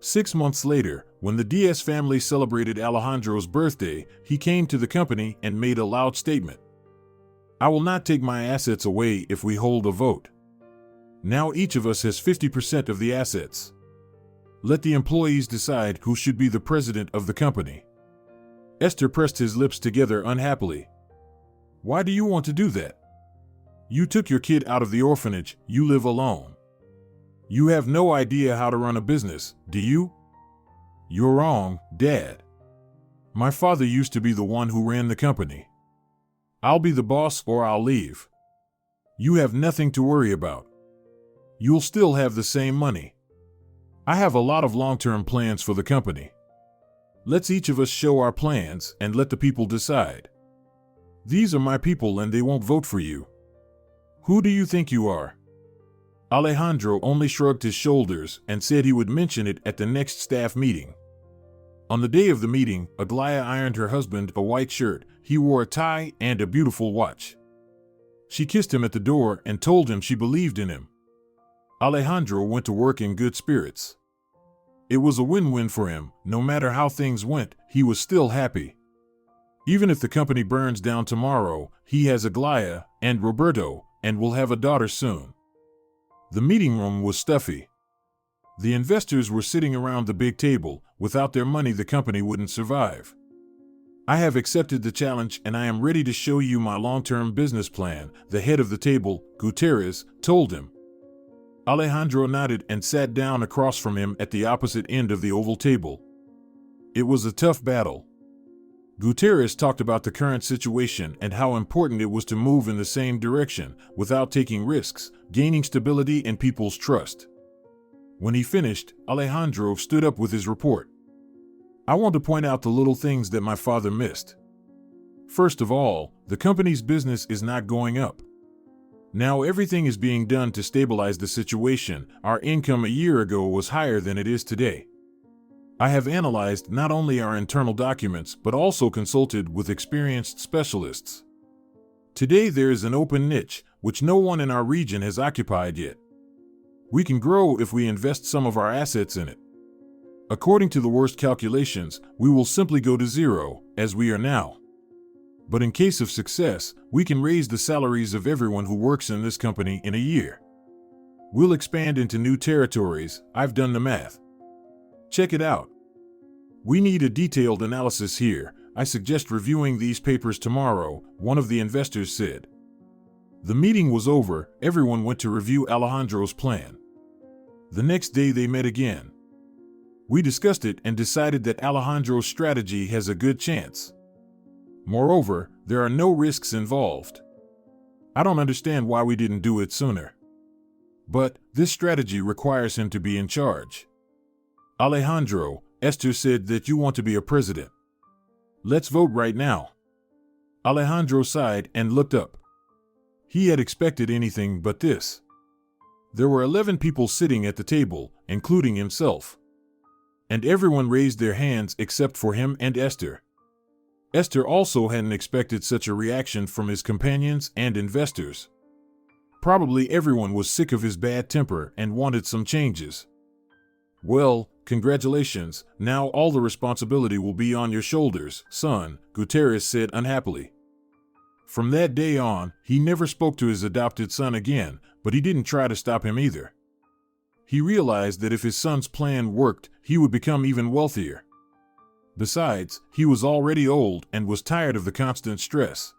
6 months later, when the Diaz family celebrated Alejandro's birthday, he came to the company and made a loud statement. "I will not take my assets away if we hold a vote. Now each of us has 50% of the assets. Let the employees decide who should be the president of the company." Esther pressed his lips together unhappily. "Why do you want to do that? You took your kid out of the orphanage, you live alone. You have no idea how to run a business, do you?" "You're wrong, Dad. My father used to be the one who ran the company. I'll be the boss or I'll leave. You have nothing to worry about. You'll still have the same money. I have a lot of long-term plans for the company. Let's each of us show our plans and let the people decide. These are my people and they won't vote for you. Who do you think you are?" Alejandro only shrugged his shoulders and said he would mention it at the next staff meeting. On the day of the meeting, Aglaya ironed her husband a white shirt. He wore a tie and a beautiful watch. She kissed him at the door and told him she believed in him. Alejandro went to work in good spirits. It was a win-win for him. No matter how things went, he was still happy. Even if the company burns down tomorrow, he has Aglaya and Roberto and will have a daughter soon. The meeting room was stuffy. The investors were sitting around the big table. Without their money, the company wouldn't survive. "I have accepted the challenge and I am ready to show you my long-term business plan," the head of the table, Gutierrez, told him. Alejandro nodded and sat down across from him at the opposite end of the oval table. It was a tough battle. Gutierrez talked about the current situation and how important it was to move in the same direction without taking risks, gaining stability and people's trust. When he finished, Alejandro stood up with his report. "I want to point out the little things that my father missed. First of all, the company's business is not going up. Now everything is being done to stabilize the situation. Our income a year ago was higher than it is today. I have analyzed not only our internal documents but also consulted with experienced specialists. Today there is an open niche, which no one in our region has occupied yet. We can grow if we invest some of our assets in it. According to the worst calculations, we will simply go to zero, as we are now. But in case of success, we can raise the salaries of everyone who works in this company in a year. We'll expand into new territories. I've done the math. Check it out. We need a detailed analysis here. I suggest reviewing these papers tomorrow," one of the investors said. The meeting was over. Everyone went to review Alejandro's plan. The next day they met again. "We discussed it and decided that Alejandro's strategy has a good chance. Moreover, there are no risks involved. I don't understand why we didn't do it sooner. But this strategy requires him to be in charge. Alejandro, Esther said that you want to be a president. Let's vote right now." Alejandro sighed and looked up. He had expected anything but this. There were 11 people sitting at the table, including himself. And everyone raised their hands except for him and Esther. Esther also hadn't expected such a reaction from his companions and investors. Probably everyone was sick of his bad temper and wanted some changes. "Well, congratulations, now all the responsibility will be on your shoulders, son," Gutierrez said unhappily. From that day on, he never spoke to his adopted son again, but he didn't try to stop him either. He realized that if his son's plan worked, he would become even wealthier. Besides, he was already old and was tired of the constant stress.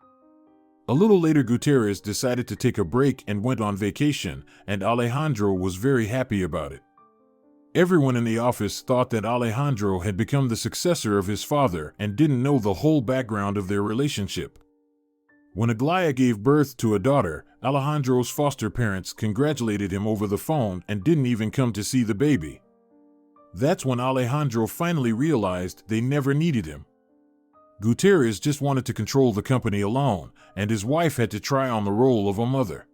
A little later, Gutierrez decided to take a break and went on vacation, and Alejandro was very happy about it. Everyone in the office thought that Alejandro had become the successor of his father and didn't know the whole background of their relationship. When Aglaya gave birth to a daughter, Alejandro's foster parents congratulated him over the phone and didn't even come to see the baby. That's when Alejandro finally realized they never needed him. Gutierrez just wanted to control the company alone, and his wife had to try on the role of a mother.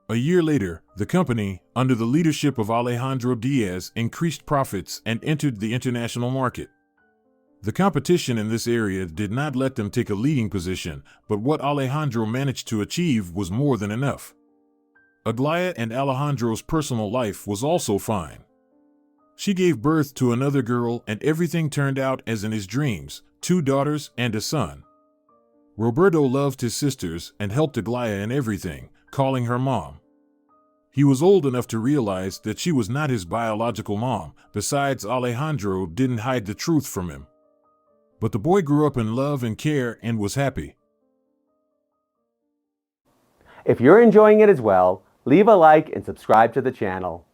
A year later, the company, under the leadership of Alejandro Diaz, increased profits and entered the international market. The competition in this area did not let them take a leading position, but what Alejandro managed to achieve was more than enough. Aglaya and Alejandro's personal life was also fine. She gave birth to another girl and everything turned out as in his dreams, 2 daughters and a son. Roberto loved his sisters and helped Aglaya in everything, calling her mom. He was old enough to realize that she was not his biological mom. Besides, Alejandro didn't hide the truth from him. But the boy grew up in love and care and was happy. If you're enjoying it as well, leave a like and subscribe to the channel.